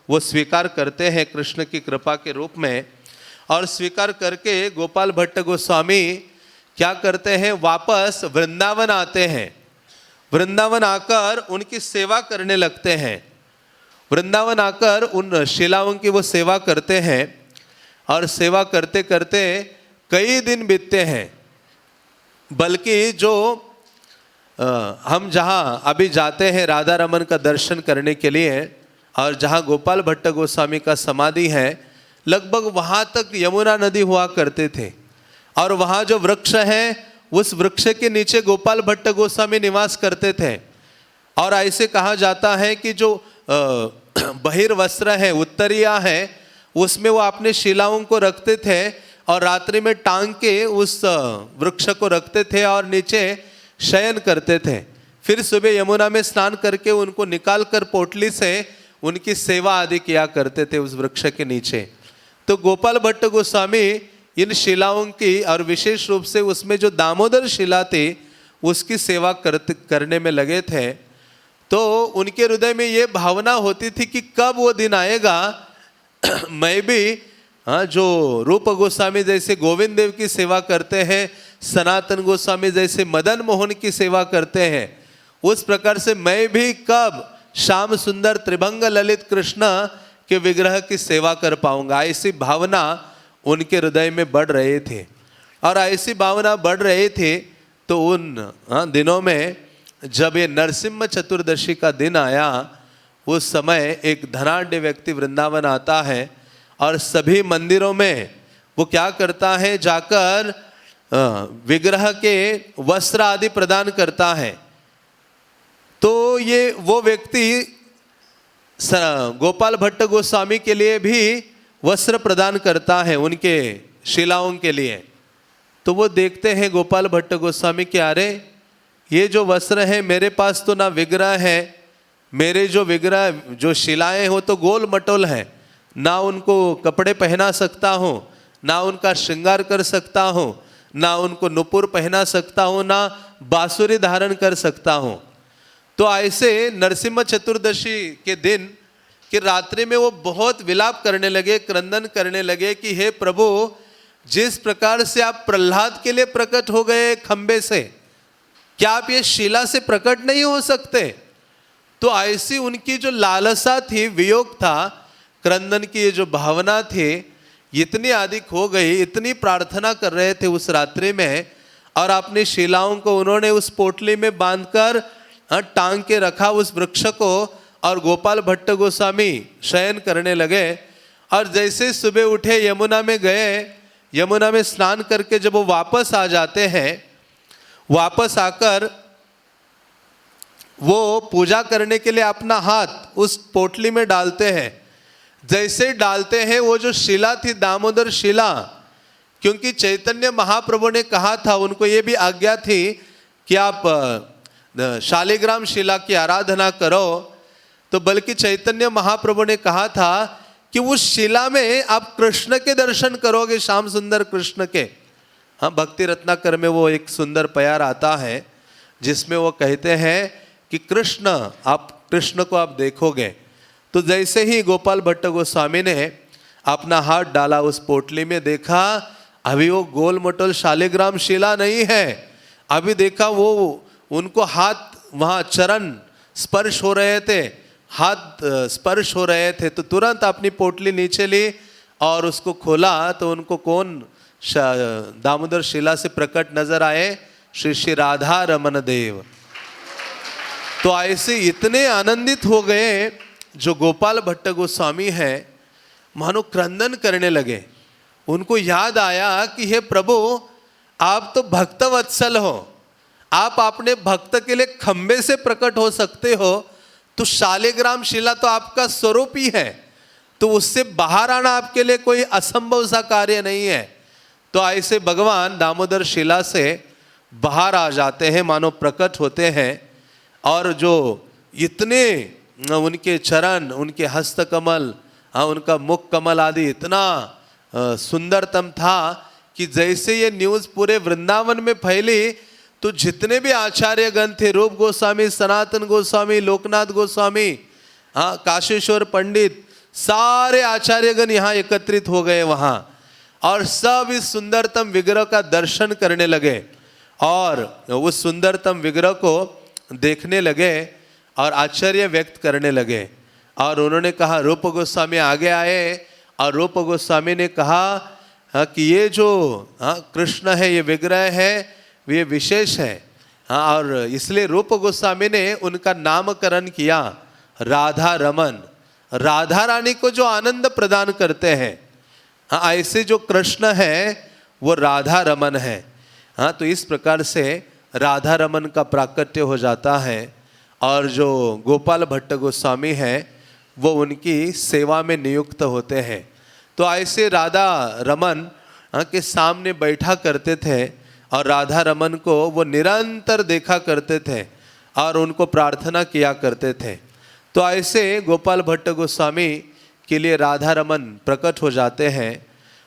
वो स्वीकार करते हैं कृष्ण की कृपा के रूप में। और स्वीकार करके गोपाल भट्ट गोस्वामी क्या करते हैं, वापस वृंदावन आते हैं। वृंदावन आकर उनकी सेवा करने लगते हैं। वृंदावन आकर उन शिलाओं की वो सेवा करते हैं और सेवा करते करते कई दिन बीतते हैं। बल्कि जो हम जहाँ अभी जाते हैं राधा रमन का दर्शन करने के लिए और जहाँ गोपाल भट्ट गोस्वामी का समाधि है, लगभग वहाँ तक यमुना नदी हुआ करते थे। और वहाँ जो वृक्ष है उस वृक्ष के नीचे गोपाल भट्ट गोस्वामी निवास करते थे। और ऐसे कहा जाता है कि जो बहिर्वस्त्र है, उत्तरिया है, उसमें वो अपने शिलाओं को रखते थे और रात्रि में टांग के उस वृक्ष को रखते थे और नीचे शयन करते थे। फिर सुबह यमुना में स्नान करके उनको निकाल कर पोटली से उनकी सेवा आदि किया करते थे उस वृक्ष के नीचे। तो गोपाल भट्ट गोस्वामी इन शिलाओं की और विशेष रूप से उसमें जो दामोदर शिला थी उसकी सेवा करने में लगे थे। तो उनके हृदय में ये भावना होती थी कि कब वो दिन आएगा मैं भी जो रूप गोस्वामी जैसे गोविंद देव की सेवा करते हैं, सनातन गोस्वामी जैसे मदन मोहन की सेवा करते हैं, उस प्रकार से मैं भी कब श्याम सुंदर त्रिभंग ललित कृष्ण के विग्रह की सेवा कर पाऊंगा। ऐसी भावना उनके हृदय में बढ़ रहे थे। और ऐसी भावना बढ़ रहे थे तो उन दिनों में जब ये नरसिम्हा चतुर्दशी का दिन आया, उस समय एक धनाढ्य व्यक्ति वृंदावन आता है और सभी मंदिरों में वो क्या करता है, जाकर विग्रह के वस्त्र आदि प्रदान करता है। तो ये वो व्यक्ति गोपाल भट्ट गोस्वामी के लिए भी वस्त्र प्रदान करता है उनके शिलाओं के लिए। तो वो देखते हैं गोपाल भट्ट गोस्वामी के, अरे ये जो वस्त्र है मेरे पास तो ना विग्रह है, मेरे जो विग्रह जो शिलाएं हो तो गोल मटोल है, ना उनको कपड़े पहना सकता हूँ, ना उनका श्रृंगार कर सकता हूँ, ना उनको नुपुर पहना सकता हूँ, ना बांसुरी धारण कर सकता हूँ। तो ऐसे नरसिम्हा चतुर्दशी के दिन कि रात्रि में वो बहुत विलाप करने लगे, क्रंदन करने लगे कि हे प्रभु, जिस प्रकार से आप प्रहलाद के लिए प्रकट हो गए खंबे से, क्या आप ये शिला से प्रकट नहीं हो सकते। तो ऐसी उनकी जो लालसा थी, वियोग था, क्रंदन की ये जो भावना थी इतनी अधिक हो गई, इतनी प्रार्थना कर रहे थे उस रात्रि में। और अपनी शिलाओं को उन्होंने उस पोटली में बांधकर टांग के रखा उस वृक्ष को, और गोपाल भट्ट गोस्वामी शयन करने लगे। और जैसे सुबह उठे यमुना में गए, यमुना में स्नान करके जब वो वापस आ जाते हैं, वापस आकर वो पूजा करने के लिए अपना हाथ उस पोटली में डालते हैं। जैसे डालते हैं वो जो शिला थी दामोदर शिला, क्योंकि चैतन्य महाप्रभु ने कहा था, उनको ये भी आज्ञा थी कि आप शालिग्राम शिला की आराधना करो, तो बल्कि चैतन्य महाप्रभु ने कहा था कि उस शिला में आप कृष्ण के दर्शन करोगे, श्याम सुंदर कृष्ण के। हाँ, भक्ति रत्नाकर में वो एक सुंदर प्यार आता है जिसमें वो कहते हैं कि कृष्ण को आप देखोगे। तो जैसे ही गोपाल भट्ट गोस्वामी ने अपना हाथ डाला उस पोटली में, देखा अभी वो गोल मटोल शालिग्राम शिला नहीं है, अभी देखा वो उनको हाथ वहाँ चरण स्पर्श हो रहे थे, हाथ स्पर्श हो रहे थे। तो तुरंत अपनी पोटली नीचे ली और उसको खोला तो उनको कौन दामोदर शिला से प्रकट नजर आए, श्री श्री राधा रमन देव। तो ऐसे इतने आनंदित हो गए जो गोपाल भट्ट गोस्वामी हैं, मानो क्रंदन करने लगे। उनको याद आया कि हे प्रभु, आप तो भक्त वत्सल हो, आप अपने भक्त के लिए खंबे से प्रकट हो सकते हो, तो शालिग्राम शिला तो आपका स्वरूप ही है, तो उससे बाहर आना आपके लिए कोई असंभव सा कार्य नहीं है। तो ऐसे भगवान दामोदर शिला से बाहर आ जाते हैं, मानो प्रकट होते हैं। और जो इतने उनके चरण, उनके हस्त कमल, हाँ उनका मुख कमल आदि इतना सुंदरतम था कि जैसे ये न्यूज़ पूरे वृंदावन में फैली तो जितने भी आचार्यगण थे, रूप गोस्वामी, सनातन गोस्वामी, लोकनाथ गोस्वामी, हाँ काशेश्वर पंडित, सारे आचार्यगण यहाँ एकत्रित हो गए वहाँ, और सब इस सुंदरतम विग्रह का दर्शन करने लगे और उस सुंदरतम विग्रह को देखने लगे और आश्चर्य व्यक्त करने लगे। और उन्होंने कहा, रूप गोस्वामी आगे आए और रूप गोस्वामी ने कहा कि ये जो कृष्ण है, ये विग्रह है, ये विशेष है। हाँ, और इसलिए रूप गोस्वामी ने उनका नामकरण किया राधा रमन, राधा रानी को जो आनंद प्रदान करते हैं। हाँ, ऐसे जो कृष्ण है वो राधा रमन है। हाँ, तो इस प्रकार से राधा रमन का प्राकट्य हो जाता है। और जो गोपाल भट्ट गोस्वामी है वो उनकी सेवा में नियुक्त होते हैं। तो ऐसे राधा रमन के सामने बैठा करते थे और राधा रमन को वो निरंतर देखा करते थे और उनको प्रार्थना किया करते थे। तो ऐसे गोपाल भट्ट गोस्वामी के लिए राधा रमन प्रकट हो जाते हैं।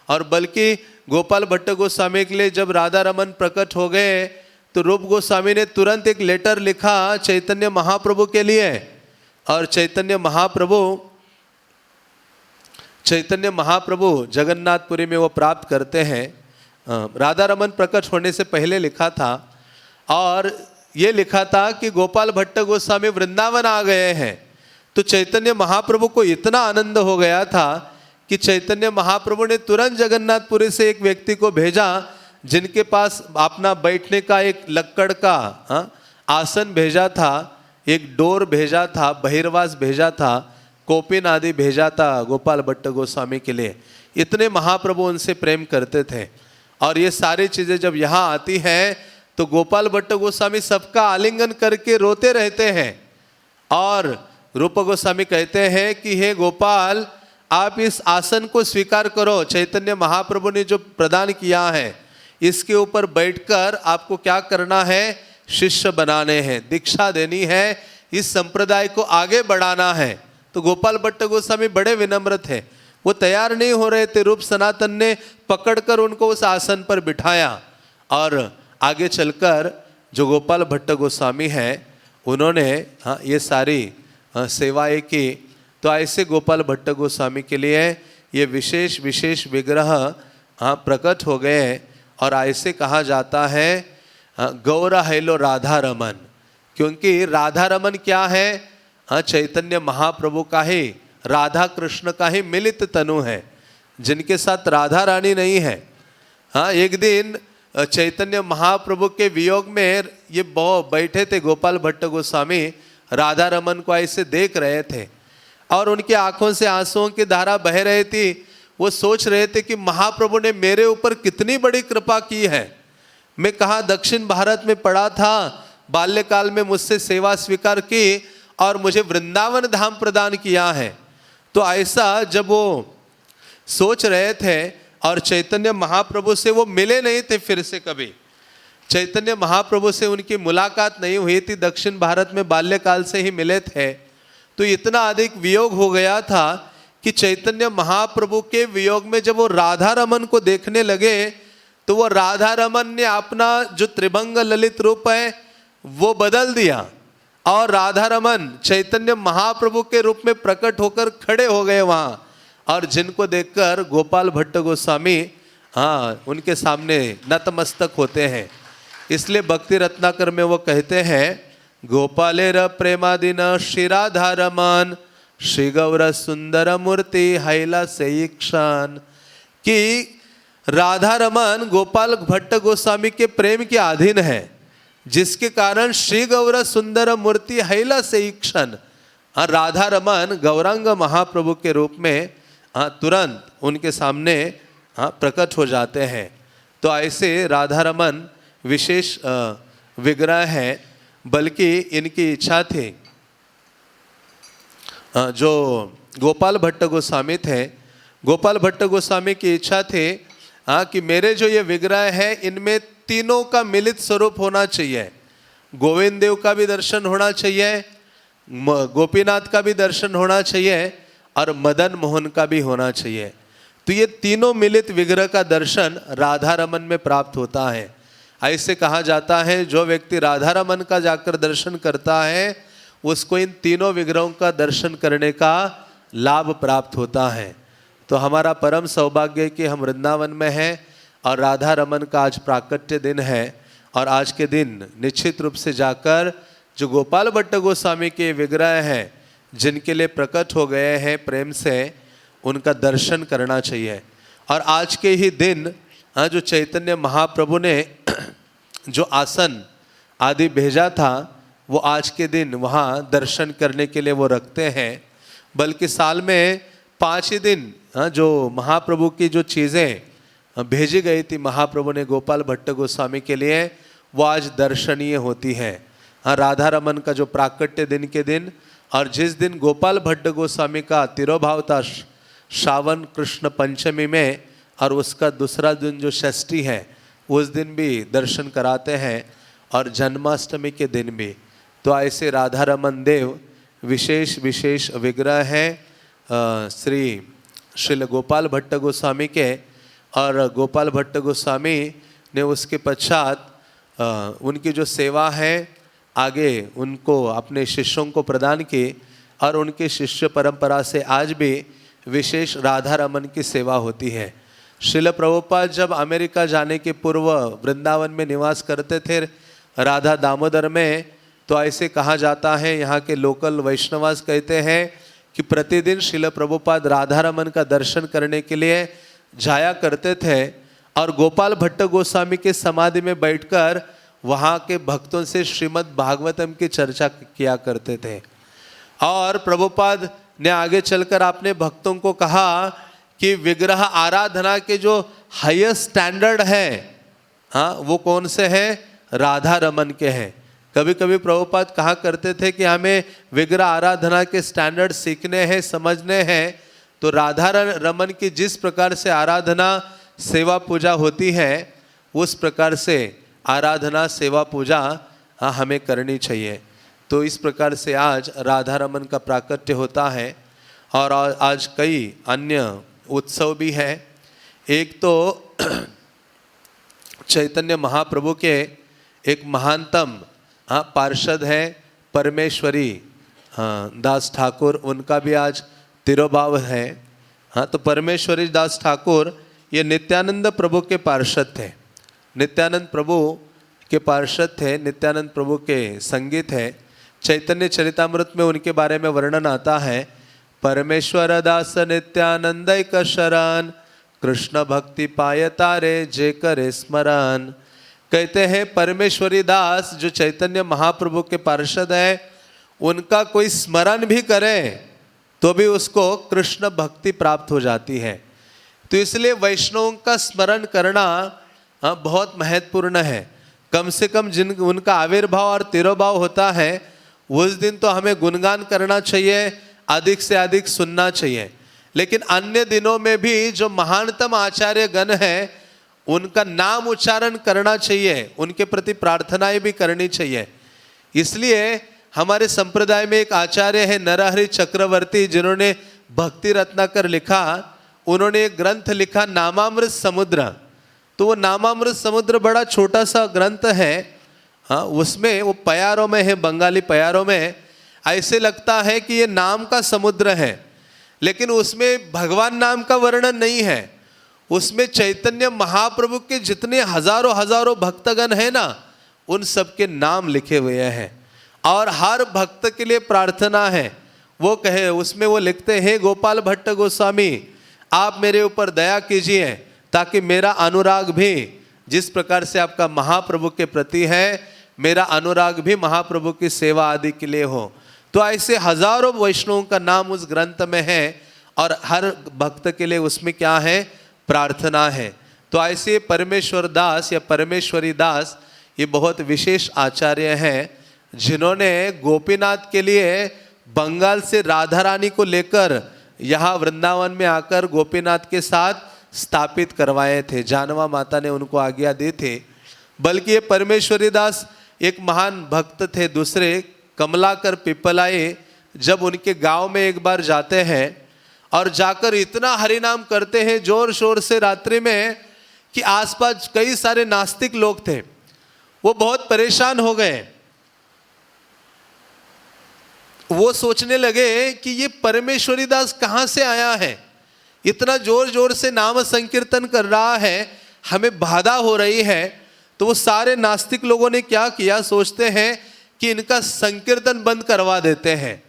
और बल्कि गोपाल भट्ट गोस्वामी के लिए जब राधा रमन प्रकट हो गए तो रूप गोस्वामी ने तुरंत एक लेटर लिखा चैतन्य महाप्रभु के लिए। और चैतन्य महाप्रभु जगन्नाथपुरी में वो प्राप्त करते हैं। राधा रमन प्रकट होने से पहले लिखा था और ये लिखा था कि गोपाल भट्ट गोस्वामी वृंदावन आ गए हैं। तो चैतन्य महाप्रभु को इतना आनंद हो गया था कि चैतन्य महाप्रभु ने तुरंत जगन्नाथपुरी से एक व्यक्ति को भेजा जिनके पास अपना बैठने का एक लक्कड़ का आसन भेजा था, एक डोर भेजा था, बहिर्वास भेजा था, कोपिन आदि भेजा था गोपाल भट्ट गोस्वामी के लिए। इतने महाप्रभु उनसे प्रेम करते थे। और ये सारी चीज़ें जब यहाँ आती हैं तो गोपाल भट्ट गोस्वामी सबका आलिंगन करके रोते रहते हैं। और रूप गोस्वामी कहते हैं कि हे गोपाल, आप इस आसन को स्वीकार करो, चैतन्य महाप्रभु ने जो प्रदान किया है इसके ऊपर बैठकर आपको क्या करना है, शिष्य बनाने हैं, दीक्षा देनी है, इस संप्रदाय को आगे बढ़ाना है। तो गोपाल भट्ट गोस्वामी बड़े विनम्र थे, वो तैयार नहीं हो रहे थे। रूप सनातन ने पकड़कर उनको उस आसन पर बिठाया और आगे चलकर जो गोपाल भट्ट गोस्वामी हैं उन्होंने ये सारी सेवाएं की। तो ऐसे गोपाल भट्ट गोस्वामी के लिए ये विशेष विग्रह प्रकट हो गए। और ऐसे कहा जाता है गौर हैलो राधा रमन, क्योंकि राधा रमन क्या है, चैतन्य महाप्रभु का ही, राधा कृष्ण का ही मिलित तनु है, जिनके साथ राधा रानी नहीं है। एक दिन चैतन्य महाप्रभु के वियोग में ये बैठे थे गोपाल भट्ट गोस्वामी, राधा रमन को ऐसे देख रहे थे और उनकी आंखों से आंसुओं की धारा बह रही थी। वो सोच रहे थे कि महाप्रभु ने मेरे ऊपर कितनी बड़ी कृपा की है। मैं कहाँ दक्षिण भारत में पड़ा था, बाल्यकाल में मुझसे सेवा स्वीकार की और मुझे वृंदावन धाम प्रदान किया है। तो ऐसा जब वो सोच रहे थे और चैतन्य महाप्रभु से वो मिले नहीं थे, फिर से कभी चैतन्य महाप्रभु से उनकी मुलाकात नहीं हुई थी, दक्षिण भारत में बाल्यकाल से ही मिले थे। तो इतना अधिक वियोग हो गया था कि चैतन्य महाप्रभु के वियोग में जब वो राधा रमन को देखने लगे तो वो राधा रमन ने अपना जो त्रिभंग ललित रूप है वो बदल दिया और राधा रमन चैतन्य महाप्रभु के रूप में प्रकट होकर खड़े हो गए वहाँ। और जिनको देखकर गोपाल भट्ट गोस्वामी उनके सामने नतमस्तक होते हैं। इसलिए भक्ति रत्नाकर में वो कहते हैं गोपालेर प्रेमादिन श्री राधा रमन श्री गौर सुंदर मूर्ति हैला सेईक्षण, कि राधा रमन गोपाल भट्ट गोस्वामी के प्रेम के अधीन है, जिसके कारण श्री गौर सुंदर मूर्ति हैला सेईक्षण, राधा रमन गौरांग महाप्रभु के रूप में तुरंत उनके सामने प्रकट हो जाते हैं। तो ऐसे राधा रमन विशेष विग्रह है। बल्कि इनकी इच्छा थी, जो गोपाल भट्ट गोस्वामी थे, गोपाल भट्ट गोस्वामी की इच्छा थी कि मेरे जो ये विग्रह है इनमें तीनों का मिलित स्वरूप होना चाहिए। गोविंद देव का भी दर्शन होना चाहिए, गोपीनाथ का भी दर्शन होना चाहिए और मदन मोहन का भी होना चाहिए। तो ये तीनों मिलित विग्रह का दर्शन राधा रमन में प्राप्त होता है। ऐसे कहा जाता है जो व्यक्ति राधा रमन का जाकर दर्शन करता है उसको इन तीनों विग्रहों का दर्शन करने का लाभ प्राप्त होता है। तो हमारा परम सौभाग्य है कि हम वृंदावन में हैं और राधा रमन का आज प्राकट्य दिन है। और आज के दिन निश्चित रूप से जाकर जो गोपाल भट्ट गोस्वामी के विग्रह हैं जिनके लिए प्रकट हो गए हैं प्रेम से, उनका दर्शन करना चाहिए। और आज के ही दिन जो चैतन्य महाप्रभु ने जो आसन आदि भेजा था वो आज के दिन वहाँ दर्शन करने के लिए वो रखते हैं। बल्कि साल में 5 ही दिन जो महाप्रभु की जो चीज़ें भेजी गई थी महाप्रभु ने गोपाल भट्ट गोस्वामी के लिए, वो आज दर्शनीय होती हैं। राधा रमन का जो प्राकट्य दिन के दिन और जिस दिन गोपाल भट्ट गोस्वामी का तिरोभाव था श्रावण कृष्ण पंचमी में, और उसका दूसरा दिन जो षष्ठी है उस दिन भी दर्शन कराते हैं, और जन्माष्टमी के दिन भी। तो ऐसे राधा रमन देव विशेष विशेष विग्रह हैं श्रील गोपाल भट्ट गोस्वामी के। और गोपाल भट्ट गोस्वामी ने उसके पश्चात उनकी जो सेवा है आगे उनको अपने शिष्यों को प्रदान की, और उनके शिष्य परंपरा से आज भी विशेष राधा रमन की सेवा होती है। श्रील प्रभुपाद जब अमेरिका जाने के पूर्व वृंदावन में निवास करते थे राधा दामोदर में, तो ऐसे कहा जाता है, यहाँ के लोकल वैष्णवास कहते हैं कि प्रतिदिन श्रील प्रभुपाद राधा रमन का दर्शन करने के लिए जाया करते थे, और गोपाल भट्ट गोस्वामी के समाधि में बैठकर वहाँ के भक्तों से श्रीमद् भागवतम की चर्चा किया करते थे। और प्रभुपाद ने आगे चलकर अपने भक्तों को कहा कि विग्रह आराधना के जो हाईएस्ट स्टैंडर्ड है, हाँ, वो कौन से हैं? राधा रमन के हैं। कभी कभी प्रभुपाद कहा करते थे कि हमें विग्रह आराधना के स्टैंडर्ड सीखने हैं, समझने हैं, तो राधा रमन की जिस प्रकार से आराधना सेवा पूजा होती है, उस प्रकार से आराधना सेवा पूजा हमें करनी चाहिए। तो इस प्रकार से आज राधा रमन का प्राकट्य होता है, और आज कई अन्य उत्सव भी है। एक तो चैतन्य महाप्रभु के एक महानतम पार्षद है परमेश्वरी दास ठाकुर, उनका भी आज तिरोभाव है। हाँ, तो परमेश्वरी दास ठाकुर ये नित्यानंद प्रभु के पार्षद थे, नित्यानंद प्रभु के पार्षद थे, नित्यानंद प्रभु के संगीत है। चैतन्य चरितामृत में उनके बारे में वर्णन आता है, परमेश्वर दास नित्यानंद शरण, कृष्ण भक्ति पाय तारे जे करे स्मरण। कहते हैं परमेश्वरी दास जो चैतन्य महाप्रभु के पार्षद है, उनका कोई स्मरण भी करे तो भी उसको कृष्ण भक्ति प्राप्त हो जाती है। तो इसलिए वैष्णवों का स्मरण करना बहुत महत्वपूर्ण है। कम से कम जिन उनका आविर्भाव और तिरोभाव होता है उस दिन तो हमें गुणगान करना चाहिए, अधिक से अधिक सुनना चाहिए। लेकिन अन्य दिनों में भी जो महानतम आचार्य गण हैं उनका नाम उच्चारण करना चाहिए, उनके प्रति प्रार्थनाएं भी करनी चाहिए। इसलिए हमारे संप्रदाय में एक आचार्य है नरहरि चक्रवर्ती, जिन्होंने भक्ति रत्नाकर लिखा, उन्होंने एक ग्रंथ लिखा नामामृत समुद्र। तो वो नामामृत समुद्र बड़ा छोटा सा ग्रंथ है, हाँ, उसमें वो प्यारों में है, बंगाली प्यारों में ऐसे लगता है कि ये नाम का समुद्र है, लेकिन उसमें भगवान नाम का वर्णन नहीं है। उसमें चैतन्य महाप्रभु के जितने हजारों हजारों भक्तगण हैं ना, उन सबके नाम लिखे हुए हैं, और हर भक्त के लिए प्रार्थना है। वो कहे उसमें वो लिखते हैं, गोपाल भट्ट गोस्वामी आप मेरे ऊपर दया कीजिए ताकि मेरा अनुराग भी जिस प्रकार से आपका महाप्रभु के प्रति है, मेरा अनुराग भी महाप्रभु की सेवा आदि के लिए हो। तो ऐसे हजारों वैष्णवों का नाम उस ग्रंथ में है, और हर भक्त के लिए उसमें क्या है? प्रार्थना है। तो ऐसे परमेश्वर दास या परमेश्वरी दास ये बहुत विशेष आचार्य हैं, जिन्होंने गोपीनाथ के लिए बंगाल से राधा रानी को लेकर यहाँ वृंदावन में आकर गोपीनाथ के साथ स्थापित करवाए थे। जानवा माता ने उनको आज्ञा दी थी। बल्कि ये परमेश्वरी दास एक महान भक्त थे दूसरे, कमलाकर पिपलाए, जब उनके गांव में एक बार जाते हैं और जाकर इतना हरिनाम करते हैं जोर शोर से रात्रि में कि आसपास कई सारे नास्तिक लोग थे, वो बहुत परेशान हो गए। वो सोचने लगे कि ये परमेश्वरी दास कहाँ से आया है, इतना जोर जोर से नाम संकीर्तन कर रहा है, हमें बाधा हो रही है। तो वो सारे नास्तिक लोगों ने क्या किया, सोचते हैं कि इनका संकीर्तन बंद करवा देते हैं।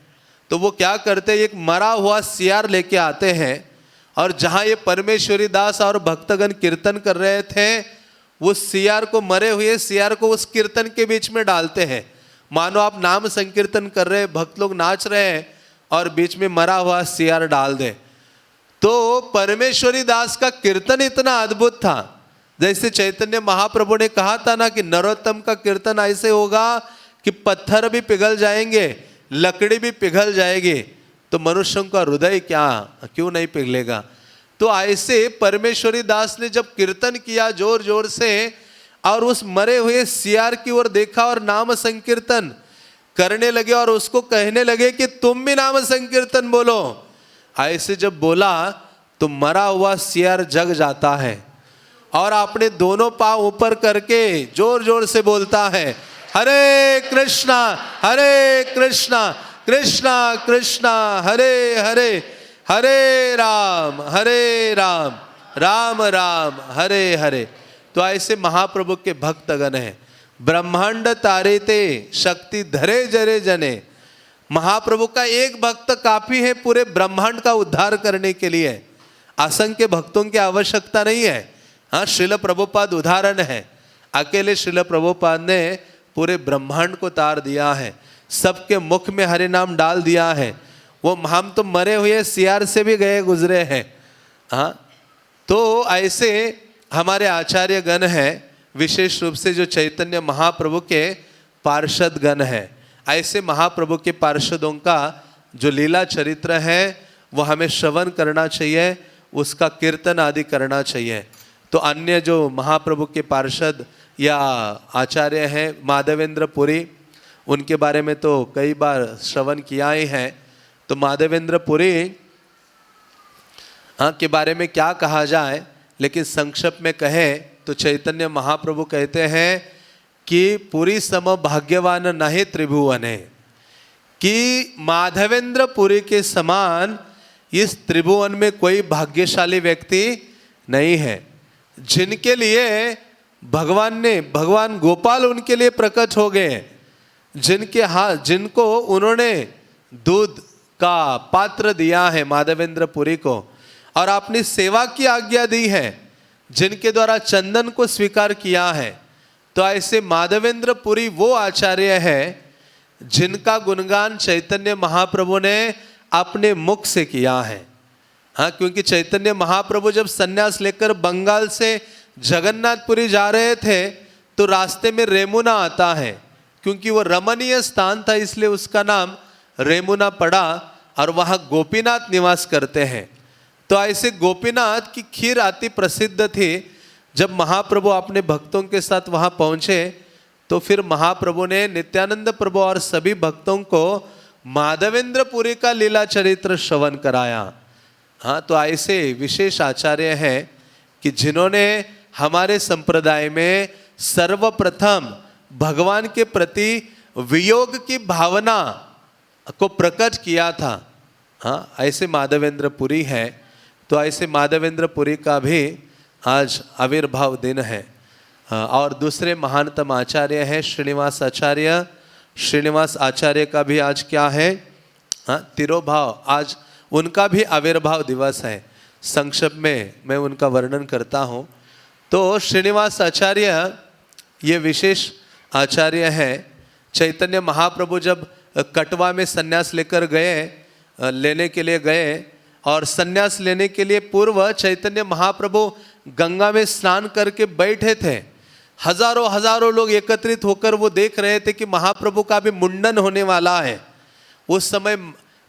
तो वो क्या करते हैं, एक मरा हुआ सियार लेके आते हैं, और जहाँ ये परमेश्वरी दास और भक्तगण कीर्तन कर रहे थे, वो सियार को, मरे हुए सियार को उस कीर्तन के बीच में डालते हैं। मानो आप नाम संकीर्तन कर रहे हैं, भक्त लोग नाच रहे हैं, और बीच में मरा हुआ सियार डाल दे। तो परमेश्वरी दास का कीर्तन इतना अद्भुत था, जैसे चैतन्य महाप्रभु ने कहा था ना कि नरोत्तम का कीर्तन ऐसे होगा कि पत्थर भी पिघल जाएंगे, लकड़ी भी पिघल जाएगी तो मनुष्यों का हृदय क्यों नहीं पिघलेगा। तो ऐसे परमेश्वरी दास ने जब कीर्तन किया जोर जोर से और उस मरे हुए सियार की ओर देखा और नाम संकीर्तन करने लगे और उसको कहने लगे कि तुम भी नाम संकीर्तन बोलो। ऐसे जब बोला तो मरा हुआ सियार जग जाता है और अपने दोनों पांव ऊपर करके जोर जोर से बोलता है, हरे कृष्णा कृष्णा कृष्णा हरे हरे, हरे राम राम राम हरे हरे। तो ऐसे महाप्रभु के भक्तगण हैं। ब्रह्मांड तारे ते शक्ति धरे जरे जने। महाप्रभु का एक भक्त काफी है पूरे ब्रह्मांड का उद्धार करने के लिए, असंख्य भक्तों की आवश्यकता नहीं है। हाँ, श्रील प्रभुपाद उदाहरण है। अकेले श्रील प्रभुपाद ने पूरे ब्रह्मांड को तार दिया है, सबके मुख में हरि नाम डाल दिया है। वो हम तो मरे हुए सियार से भी गए गुजरे हैं। हाँ, तो ऐसे हमारे आचार्य गण हैं, विशेष रूप से जो चैतन्य महाप्रभु के पार्षद गण हैं। ऐसे महाप्रभु के पार्षदों का जो लीला चरित्र है वो हमें श्रवण करना चाहिए, उसका कीर्तन आदि करना चाहिए। तो अन्य जो महाप्रभु के पार्षद या आचार्य हैं माधवेंद्र पुरी, उनके बारे में तो कई बार श्रवण किया ही है। तो माधवेंद्र पुरी के बारे में क्या कहा जाए, लेकिन संक्षेप में कहे तो चैतन्य महाप्रभु कहते हैं कि पुरी सम भाग्यवान नहीं त्रिभुवने, कि माधवेंद्र पुरी के समान इस त्रिभुवन में कोई भाग्यशाली व्यक्ति नहीं है, जिनके लिए भगवान गोपाल उनके लिए प्रकट हो गए, जिनको उन्होंने दूध का पात्र दिया है माधवेंद्र पुरी को और अपनी सेवा की आज्ञा दी है, जिनके द्वारा चंदन को स्वीकार किया है। तो ऐसे माधवेंद्र पुरी वो आचार्य है जिनका गुणगान चैतन्य महाप्रभु ने अपने मुख से किया है। हाँ, क्योंकि चैतन्य महाप्रभु जब सन्यास लेकर बंगाल से जगन्नाथपुरी जा रहे थे तो रास्ते में रेमुना आता है, क्योंकि वो रमणीय स्थान था इसलिए उसका नाम रेमुना पड़ा और वहाँ गोपीनाथ निवास करते हैं। तो ऐसे गोपीनाथ की खीर अति प्रसिद्ध थी। जब महाप्रभु अपने भक्तों के साथ वहाँ पहुँचे तो फिर महाप्रभु ने नित्यानंद प्रभु और सभी भक्तों को माधवेंद्र पुरी का लीला चरित्र श्रवण कराया। हाँ, तो ऐसे विशेष आचार्य हैं कि जिन्होंने हमारे संप्रदाय में सर्वप्रथम भगवान के प्रति वियोग की भावना को प्रकट किया था। हाँ, ऐसे माधवेंद्र पुरी है। तो ऐसे माधवेंद्र पुरी का भी आज आविर्भाव दिन है। और दूसरे महानतम आचार्य हैं श्रीनिवास आचार्य। श्रीनिवास आचार्य का भी आज क्या है, हाँ, तिरोभाव, आज उनका भी आविर्भाव दिवस है। संक्षेप में मैं उनका वर्णन करता हूँ। तो श्रीनिवास आचार्य ये विशेष आचार्य हैं। चैतन्य महाप्रभु जब कटवा में सन्यास लेने के लिए गए और सन्यास लेने के लिए पूर्व चैतन्य महाप्रभु गंगा में स्नान करके बैठे थे। हजारों लोग एकत्रित होकर वो देख रहे थे कि महाप्रभु का भी मुंडन होने वाला है। उस समय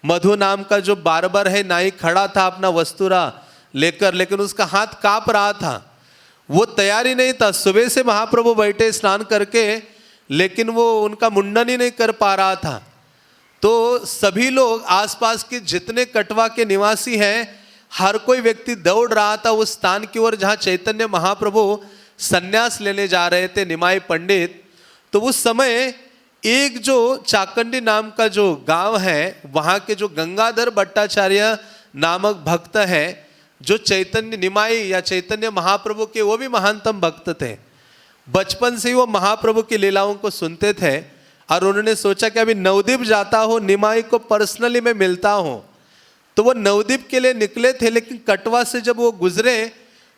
मधु नाम का जो बार्बर है नाई खड़ा था अपना वस्तुरा लेकर, लेकिन उसका हाथ कांप रहा था, वो तैयारी नहीं था। सुबह से महाप्रभु बैठे स्नान करके, लेकिन वो उनका मुंडन ही नहीं कर पा रहा था। तो सभी लोग आसपास के जितने कटवा के निवासी हैं, हर कोई व्यक्ति दौड़ रहा था उस स्थान की ओर जहाँ चैतन्य महाप्रभु सन्यास लेने जा रहे थे, निमाई पंडित। तो उस समय एक जो चाकंडी नाम का जो गांव है, वहाँ के जो गंगाधर भट्टाचार्य नामक भक्त हैं, जो चैतन्य निमाई या चैतन्य महाप्रभु के वो भी महानतम भक्त थे। बचपन से ही वो महाप्रभु की लीलाओं को सुनते थे और उन्होंने सोचा कि अभी नवद्वीप जाता हो, निमाई को पर्सनली मैं मिलता हूँ। तो वो नवद्वीप के लिए निकले थे, लेकिन कटवा से जब वो गुजरे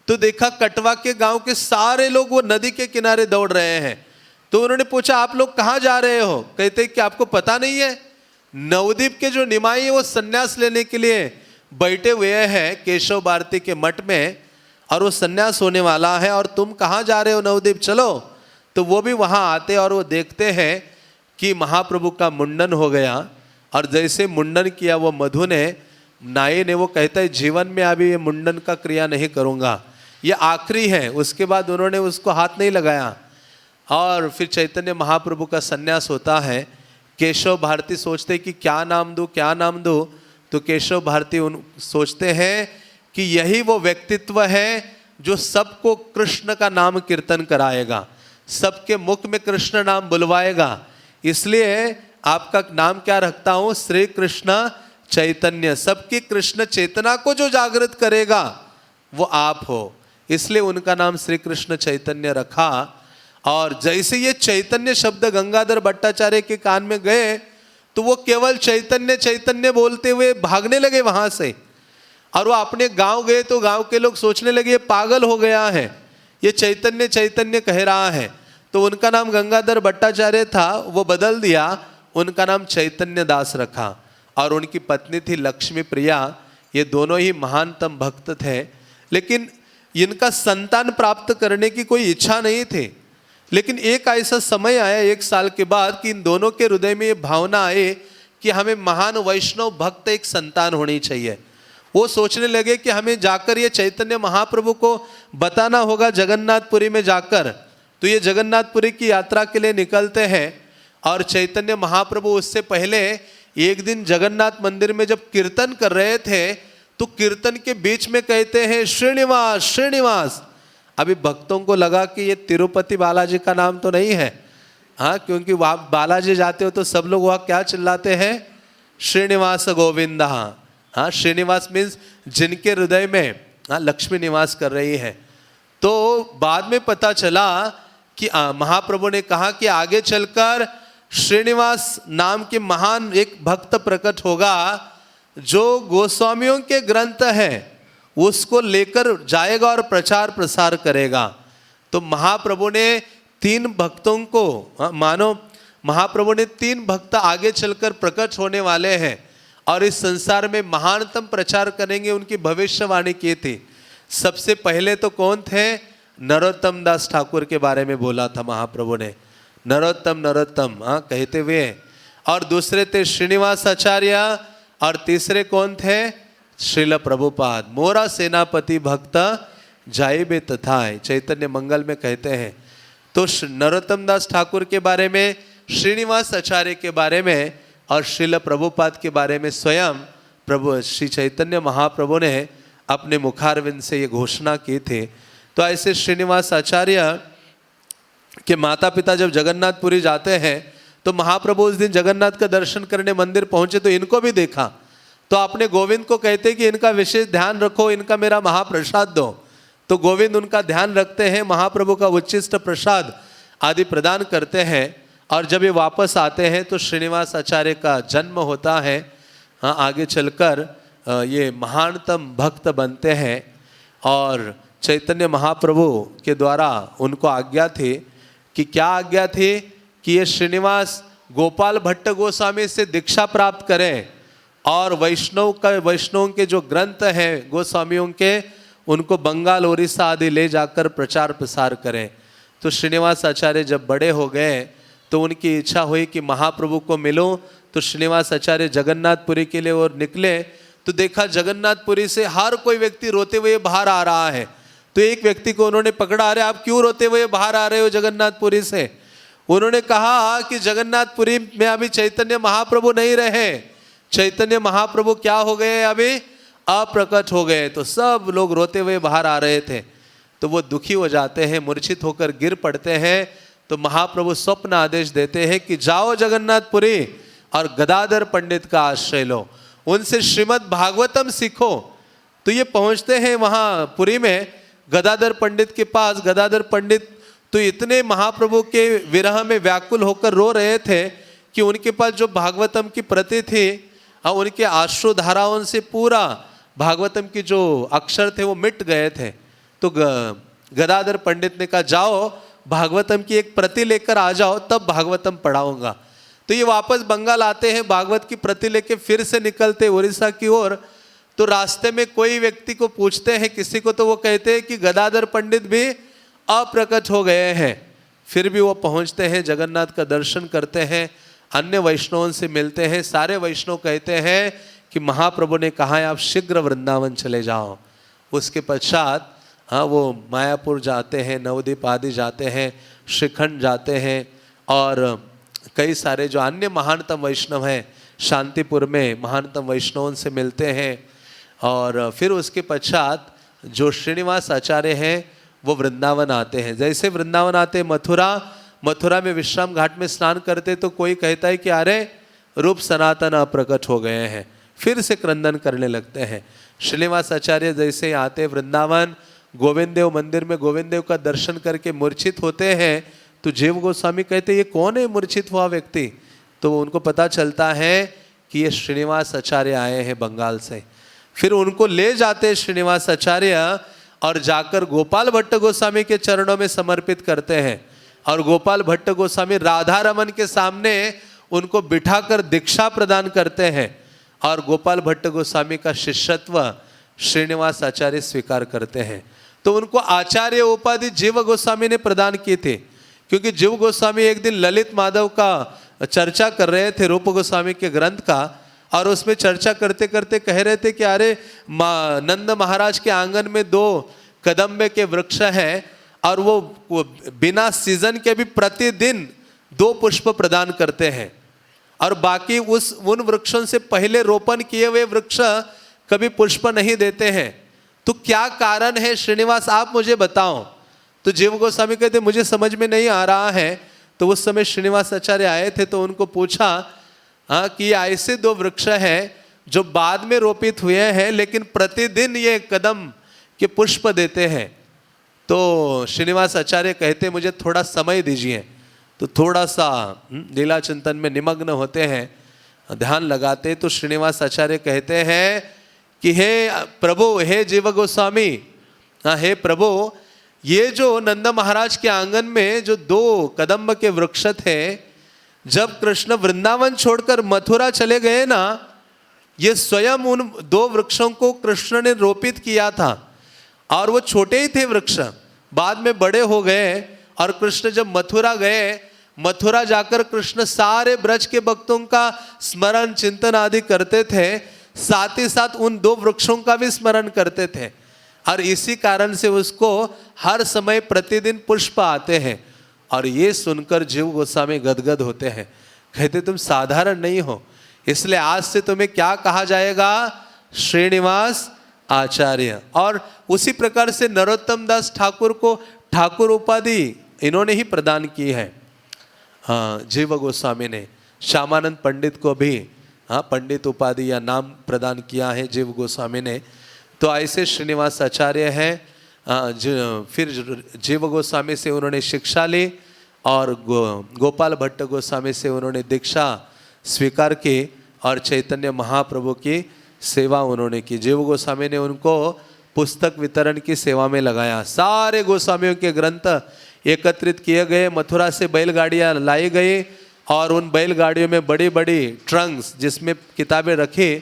तो देखा कटवा के गांव के सारे लोग वो नदी के किनारे दौड़ रहे हैं। तो उन्होंने पूछा, आप लोग कहाँ जा रहे हो? कहते कि आपको पता नहीं है, नवद्वीप के जो निमाई है वो सन्यास लेने के लिए बैठे हुए हैं केशव भारती के मठ में और वो सन्यास होने वाला है, और तुम कहाँ जा रहे हो? नवद्वीप चलो। तो वो भी वहाँ आते और वो देखते हैं कि महाप्रभु का मुंडन हो गया। और जैसे मुंडन किया वो मधु ने, नाई ने, वो कहता है जीवन में अभी ये मुंडन का क्रिया नहीं करूँगा, ये आखिरी है। उसके बाद उन्होंने उसको हाथ नहीं लगाया। और फिर चैतन्य महाप्रभु का सन्यास होता है। केशव भारती सोचते कि क्या नाम दूँ, क्या नाम दूँ। तो केशव भारती सोचते हैं कि यही वो व्यक्तित्व है जो सबको कृष्ण का नाम कीर्तन कराएगा, सबके मुख में कृष्ण नाम बुलवाएगा। इसलिए आपका नाम क्या रखता हूँ, श्री कृष्ण चैतन्य। सबकी कृष्ण चेतना को जो जागृत करेगा वो आप हो, इसलिए उनका नाम श्री कृष्ण चैतन्य रखा। और जैसे ये चैतन्य शब्द गंगाधर भट्टाचार्य के कान में गए तो वो केवल चैतन्य चैतन्य बोलते हुए भागने लगे वहां से। और वो अपने गांव गए तो गांव के लोग सोचने लगे ये पागल हो गया है, ये चैतन्य चैतन्य कह रहा है। तो उनका नाम गंगाधर भट्टाचार्य था, वो बदल दिया, उनका नाम चैतन्य दास रखा। और उनकी पत्नी थी लक्ष्मी प्रिया। ये दोनों ही महानतम भक्त थे, लेकिन इनका संतान प्राप्त करने की कोई इच्छा नहीं थी। लेकिन एक ऐसा समय आया 1 साल के बाद कि इन दोनों के हृदय में ये भावना आई कि हमें महान वैष्णव भक्त एक संतान होनी चाहिए। वो सोचने लगे कि हमें जाकर ये चैतन्य महाप्रभु को बताना होगा जगन्नाथपुरी में जाकर। तो ये जगन्नाथपुरी की यात्रा के लिए निकलते हैं। और चैतन्य महाप्रभु उससे पहले एक दिन जगन्नाथ मंदिर में जब कीर्तन कर रहे थे तो कीर्तन के बीच में कहते हैं श्रीनिवास श्रीनिवास। अभी भक्तों को लगा कि ये तिरुपति बालाजी का नाम तो नहीं है, हाँ, क्योंकि वहाँ बालाजी जाते हो तो सब लोग वहाँ क्या चिल्लाते हैं, श्रीनिवास गोविंदा। हाँ, श्रीनिवास मीन्स जिनके हृदय में लक्ष्मी निवास कर रही है। तो बाद में पता चला कि महाप्रभु ने कहा कि आगे चलकर श्रीनिवास नाम के महान एक भक्त प्रकट होगा जो गोस्वामियों के ग्रंथ हैं उसको लेकर जाएगा और प्रचार प्रसार करेगा। तो महाप्रभु ने 3 भक्तों को, मानो महाप्रभु ने 3 भक्त आगे चलकर प्रकट होने वाले हैं और इस संसार में महानतम प्रचार करेंगे, उनकी भविष्यवाणी की थी। सबसे पहले तो कौन थे, नरोत्तम दास ठाकुर के बारे में बोला था महाप्रभु ने, नरोत्तम नरोत्तम कहते हुए। और दूसरे थे श्रीनिवास आचार्य और तीसरे कौन थे, श्रील प्रभुपाद। मोरा सेनापति भक्त जाइबे तथाय, चैतन्य मंगल में कहते हैं। तो नरोत्तम दास ठाकुर के बारे में, श्रीनिवास आचार्य के बारे में और श्रील प्रभुपाद के बारे में स्वयं प्रभु श्री चैतन्य महाप्रभु ने अपने मुखारविंद से ये घोषणा की थी। तो ऐसे श्रीनिवास आचार्य के माता पिता जब जगन्नाथपुरी जाते हैं तो महाप्रभु उस दिन जगन्नाथ का दर्शन करने मंदिर पहुंचे तो इनको भी देखा। तो अपने गोविंद को कहते कि इनका विशेष ध्यान रखो, इनका मेरा महाप्रसाद दो। तो गोविंद उनका ध्यान रखते हैं, महाप्रभु का उच्चिष्ट प्रसाद आदि प्रदान करते हैं। और जब ये वापस आते हैं तो श्रीनिवास आचार्य का जन्म होता है। हाँ, आगे चलकर ये महानतम भक्त बनते हैं। और चैतन्य महाप्रभु के द्वारा उनको आज्ञा थी कि क्या आज्ञा थी कि ये श्रीनिवास गोपाल भट्ट गोस्वामी से दीक्षा प्राप्त करें और वैष्णव के जो ग्रंथ हैं गोस्वामियों के, उनको बंगाल उड़ीसा आदि ले जाकर प्रचार प्रसार करें। तो श्रीनिवास आचार्य जब बड़े हो गए तो उनकी इच्छा हुई कि महाप्रभु को मिलूं। तो श्रीनिवास आचार्य जगन्नाथपुरी के लिए और निकले तो देखा जगन्नाथपुरी से हर कोई व्यक्ति रोते हुए बाहर आ रहा है। तो एक व्यक्ति को उन्होंने पकड़ा, अरे आप क्यों रोते हुए बाहर आ रहे हो जगन्नाथपुरी से। उन्होंने कहा कि जगन्नाथपुरी में अभी चैतन्य महाप्रभु नहीं रहे, चैतन्य महाप्रभु क्या हो गए, अभी अप्रकट हो गए। तो सब लोग रोते हुए बाहर आ रहे थे। तो वो दुखी हो जाते हैं, मूर्छित होकर गिर पड़ते हैं। तो महाप्रभु स्वप्न आदेश देते हैं कि जाओ जगन्नाथपुरी और गदाधर पंडित का आश्रय लो, उनसे श्रीमद् भागवतम सीखो। तो ये पहुंचते हैं वहाँ पुरी में गदाधर पंडित के पास। गदाधर पंडित तो इतने महाप्रभु के विरह में व्याकुल होकर रो रहे थे कि उनके पास जो भागवतम की प्रति थी और उनके आश्रु धाराओं से पूरा भागवतम की जो अक्षर थे वो मिट गए थे। तो गदाधर पंडित ने कहा जाओ भागवतम की एक प्रति लेकर आ जाओ, तब भागवतम पढ़ाऊंगा। तो ये वापस बंगाल आते हैं, भागवत की प्रति लेके फिर से निकलते उड़ीसा की ओर। तो रास्ते में कोई व्यक्ति को पूछते हैं किसी को, तो वो कहते हैं कि गदाधर पंडित भी अप्रकट हो गए हैं। फिर भी वो पहुंचते हैं, जगन्नाथ का दर्शन करते हैं अन्य वैष्णवों से मिलते हैं। सारे वैष्णव कहते हैं कि महाप्रभु ने कहा है आप शीघ्र वृंदावन चले जाओ। उसके पश्चात हाँ वो मायापुर जाते हैं, नवद्वीप आदि जाते हैं, श्रीखंड जाते हैं और कई सारे जो अन्य महानतम वैष्णव हैं शांतिपुर में महानतम वैष्णवों से मिलते हैं। और फिर उसके पश्चात जो श्रीनिवास आचार्य हैं वो वृंदावन आते हैं। जैसे वृंदावन आते मथुरा में विश्राम घाट में स्नान करते तो कोई कहता है कि अरे रूप सनातन अप्रकट हो गए हैं, फिर से क्रंदन करने लगते हैं। श्रीनिवास आचार्य जैसे आते वृंदावन, गोविंद देव मंदिर में गोविंद देव का दर्शन करके मूर्छित होते हैं तो जीव गोस्वामी कहते ये कौन है मूर्छित हुआ व्यक्ति? तो उनको पता चलता है कि ये श्रीनिवास आचार्य आए हैं बंगाल से। फिर उनको ले जाते श्रीनिवास आचार्य और जाकर गोपाल भट्ट गोस्वामी के चरणों में समर्पित करते हैं। और गोपाल भट्ट गोस्वामी राधा रमन के सामने उनको बिठाकर दीक्षा प्रदान करते हैं और गोपाल भट्ट गोस्वामी का शिष्यत्व श्रीनिवास आचार्य स्वीकार करते हैं। तो उनको आचार्य उपाधि जीव गोस्वामी ने प्रदान की थी, क्योंकि जीव गोस्वामी एक दिन ललित माधव का चर्चा कर रहे थे रूप गोस्वामी के ग्रंथ का, और उसमें चर्चा करते करते कह रहे थे कि अरे नंद महाराज के आंगन में 2 कदम्बे के वृक्ष हैं और वो बिना सीजन के भी प्रतिदिन 2 पुष्प प्रदान करते हैं और बाकी उन वृक्षों से पहले रोपण किए हुए वृक्ष कभी पुष्प नहीं देते हैं। तो क्या कारण है श्रीनिवास, आप मुझे बताओ। तो जीव गोस्वामी कहते मुझे समझ में नहीं आ रहा है। तो उस समय श्रीनिवास आचार्य आए थे तो उनको पूछा कि ऐसे 2 वृक्ष हैं जो बाद में रोपित हुए हैं लेकिन प्रतिदिन ये कदम के पुष्प देते हैं। तो श्रीनिवास आचार्य कहते मुझे थोड़ा समय दीजिए। तो थोड़ा सा लीला चिंतन में निमग्न होते हैं, ध्यान लगाते। तो श्रीनिवास आचार्य कहते हैं कि हे प्रभु, हे जीव गोस्वामी, हे प्रभु, ये जो नंद महाराज के आंगन में जो 2 कदम्ब के वृक्ष थे, जब कृष्ण वृंदावन छोड़कर मथुरा चले गए ना, ये स्वयं उन 2 वृक्षों को कृष्ण ने रोपित किया था और वो छोटे ही थे वृक्ष, बाद में बड़े हो गए। और कृष्ण जब मथुरा गए, मथुरा जाकर कृष्ण सारे ब्रज के भक्तों का स्मरण चिंतन आदि करते थे, साथ ही साथ उन 2 वृक्षों का भी स्मरण करते थे और इसी कारण से उसको हर समय प्रतिदिन पुष्प आते हैं। और ये सुनकर जीव गोस्वामी गदगद होते हैं, कहते तुम साधारण नहीं हो, इसलिए आज से तुम्हें क्या कहा जाएगा? श्रीनिवास आचार्य। और उसी प्रकार से नरोत्तम दास ठाकुर को ठाकुर उपाधि इन्होंने ही प्रदान की है जीव गोस्वामी ने। श्यामानंद पंडित को भी पंडित उपाधि या नाम प्रदान किया है जीव गोस्वामी ने। तो ऐसे श्रीनिवास आचार्य हैं। फिर जीव गोस्वामी से उन्होंने शिक्षा ली और गोपाल भट्ट गोस्वामी से उन्होंने दीक्षा स्वीकार की और चैतन्य महाप्रभु की सेवा उन्होंने की। जीव गोस्वामी ने उनको पुस्तक वितरण की सेवा में लगाया। सारे गोस्वामियों के ग्रंथ एकत्रित किए गए, मथुरा से बैलगाड़ियाँ लाई गई और उन बैलगाड़ियों में बड़ी बड़ी ट्रंक्स जिसमें किताबें रखी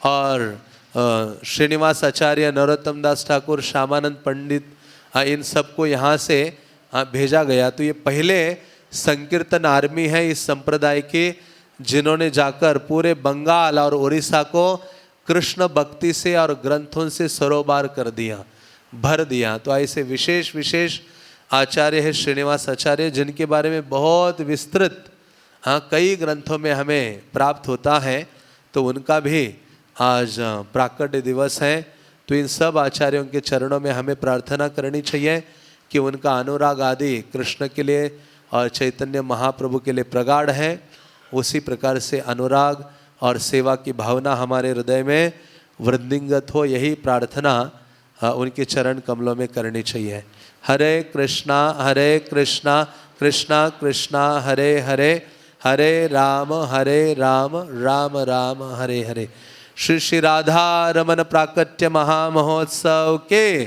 और श्रीनिवास आचार्य, नरोत्तम दास ठाकुर, श्यामानंद पंडित, इन सबको यहाँ से भेजा गया। तो ये पहले संकीर्तन आर्मी है इस संप्रदाय की, जिन्होंने जाकर पूरे बंगाल और उड़ीसा को कृष्ण भक्ति से और ग्रंथों से सरोबार कर दिया, भर दिया। तो ऐसे विशेष विशेष आचार्य है श्रीनिवास आचार्य, जिनके बारे में बहुत विस्तृत कई ग्रंथों में हमें प्राप्त होता है। तो उनका भी आज प्राकट्य दिवस है। तो इन सब आचार्यों के चरणों में हमें प्रार्थना करनी चाहिए कि उनका अनुराग आदि कृष्ण के लिए और चैतन्य महाप्रभु के लिए प्रगाढ़ है। उसी प्रकार से अनुराग और सेवा की भावना हमारे हृदय में वृद्धिंगत हो, यही प्रार्थना उनके चरण कमलों में करनी चाहिए। हरे कृष्णा कृष्णा कृष्णा हरे हरे, हरे राम राम राम हरे हरे। श्री श्री राधा रमन प्राकट्य महामहोत्सव के,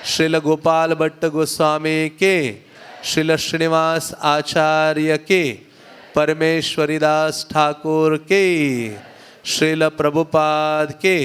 श्रील गोपाल भट्ट गोस्वामी के, श्रील श्रीनिवास आचार्य के, परमेश्वरी दास ठाकुर के, श्रील प्रभुपाद के,